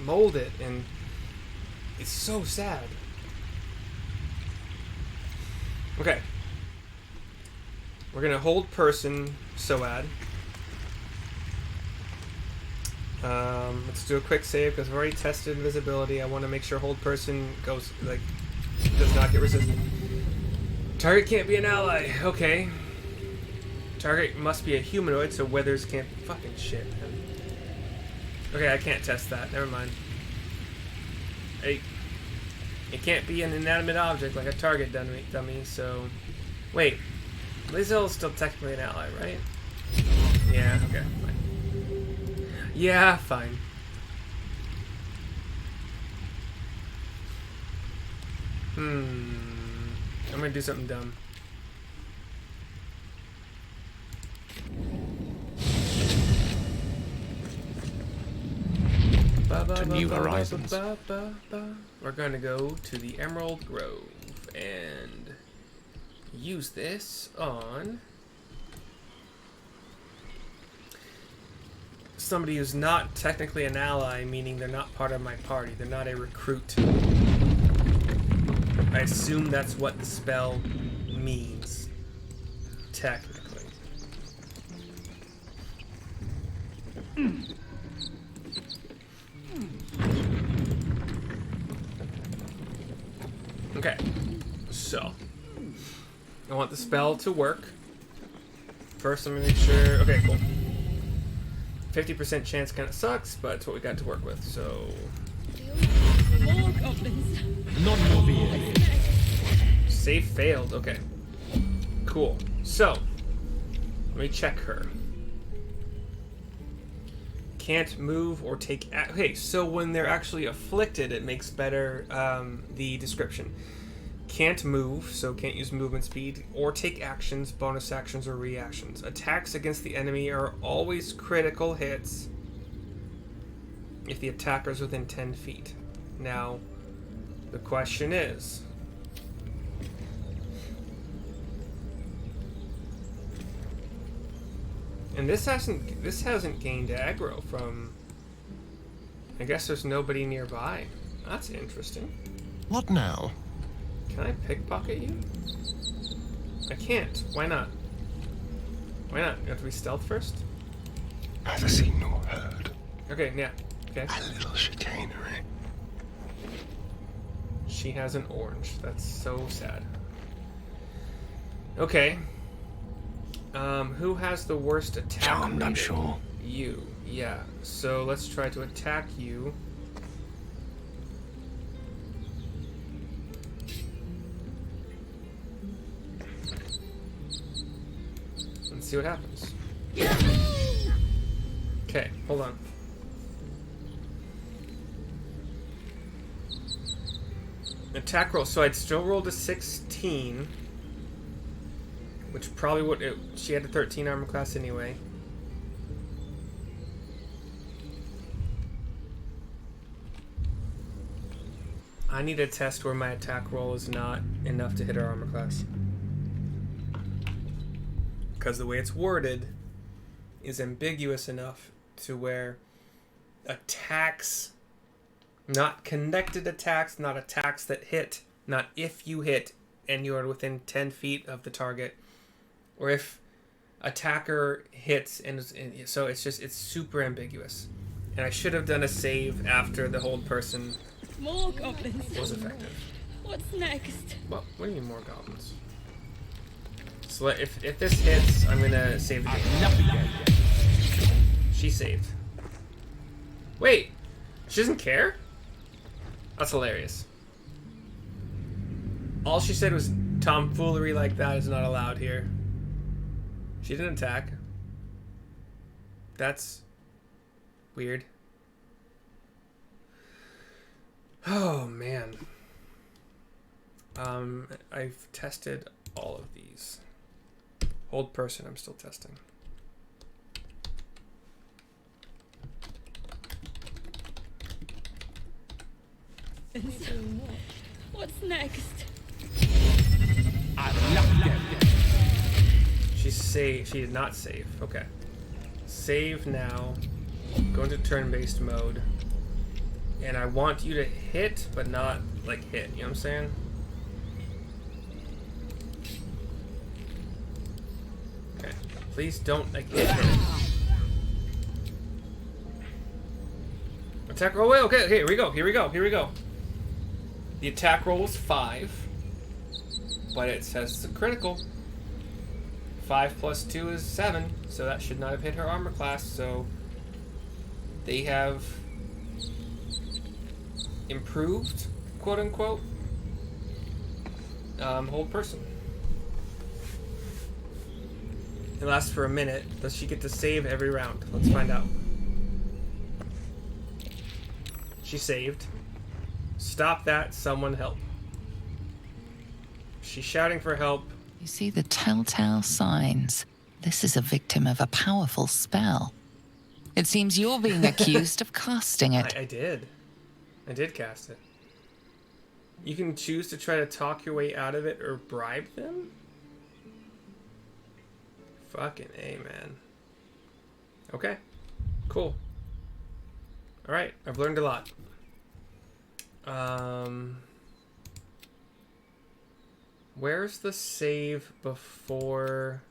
mold it, and it's so sad. Okay. We're gonna hold person Soad. Let's do a quick save because I've already tested invisibility. I want to make sure hold person goes, like, does not get resisted. Target can't be an ally. Okay. Target must be a humanoid, so withers can't. Fucking shit, man. Okay, I can't test that. Never mind. It can't be an inanimate object like a target dummy, so... Wait. Lae'zel is still technically an ally, right? Yeah, okay, fine. Yeah, fine. I'm gonna do something dumb. To new horizons. We're gonna go to the Emerald Grove and use this on somebody who's not technically an ally, meaning they're not part of my party. They're not a recruit. I assume that's what the spell means. technically. Okay, so I want the spell to work. First, I'm gonna make sure. Okay, cool. 50% chance kind of sucks, but it's what we got to work with. So, More goblins. save failed. Okay, cool. So, let me check her. Can't move or take. Okay, so when they're actually afflicted, it makes better the description. Can't move, so can't use movement speed, or take actions, bonus actions, or reactions. Attacks against the enemy are always critical hits if the attacker is within 10 feet. Now, the question is, and this hasn't gained aggro from. I guess there's nobody nearby. That's interesting. What now? Can I pickpocket you? I can't. Why not? Why not? You have to be stealth first? Neither seen nor heard. Okay, yeah. Okay. A little chicanery. She has an orange. That's so sad. Okay. Who has the worst attack? Charmed, I'm sure. You. Yeah. So let's try to attack you. Let's see what happens. Okay, hold on. Attack roll. So I'd still rolled a 16, which probably would. She had a 13 armor class anyway. I need a test where my attack roll is not enough to hit her armor class. Because the way it's worded is ambiguous enough to where attacks, not connected attacks, not attacks that hit, not if you hit and you are within 10 feet of the target, or if attacker hits and so it's super ambiguous. And I should have done a save after the hold person More goblins. was effective. What's next? What do you mean more goblins? So if this hits, I'm gonna save the game. She saved. Wait, she doesn't care? That's hilarious. All she said was tomfoolery like that is not allowed here. She didn't attack. That's weird. Oh man. I've tested all of these. Hold person, I'm still testing. What's next? She did not save. Okay. Save now. Go into turn-based mode. And I want you to hit, but not like hit. You know what I'm saying? Okay. Please don't like hit. Attack roll. Wait, okay, here we go. Here we go. The attack roll was 5, but it says it's a critical. 5 plus 2 is 7, so that should not have hit her armor class. So they have improved, quote unquote, hold person. It lasts for a minute. Does she get to save every round? Let's find out. She saved. Stop that, someone help. She's shouting for help. You see the telltale signs. This is a victim of a powerful spell. It seems you're being accused of casting it. I did. I did cast it. You can choose to try to talk your way out of it or bribe them? Fucking A, man. Okay. Cool. Alright, I've learned a lot. Where's the save before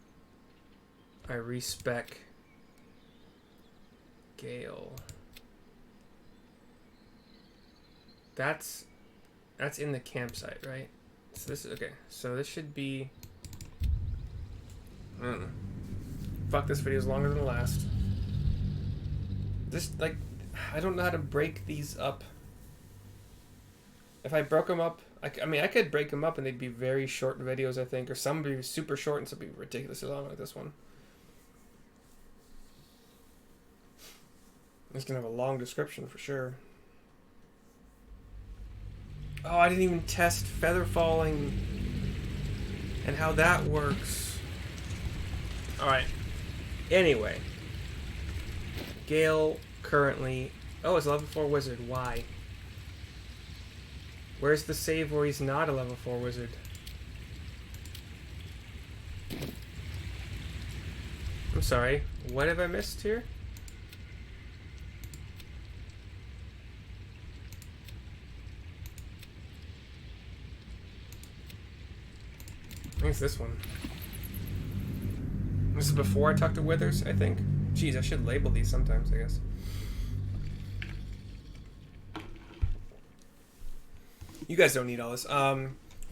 I respec Gale. That's in the campsite, right? So this is okay. So this should be. I don't know. Fuck, this video is longer than the last. This, like, I don't know how to break these up. If I broke them up, I mean, I could break them up and they'd be very short videos, I think. Or some would be super short and some would be ridiculously long, like this one. It's going to have a long description for sure. Oh, I didn't even test feather falling and how that works. Alright. Anyway. Gale currently... Oh, it's a level 4 wizard. Why? Where's the save where he's not a level 4 wizard? I'm sorry. What have I missed here? I think it's this one. This is before I talk to Withers, I think. Jeez, I should label these sometimes, I guess. You guys don't need all this.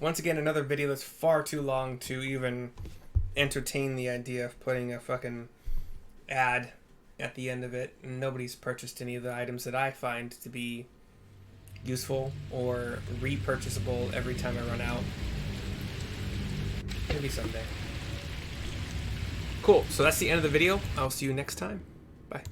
Once again, another video that's far too long to even entertain the idea of putting a fucking ad at the end of it. Nobody's purchased any of the items that I find to be useful or repurchasable every time I run out. Maybe someday. Cool, so that's the end of the video. I'll see you next time. Bye.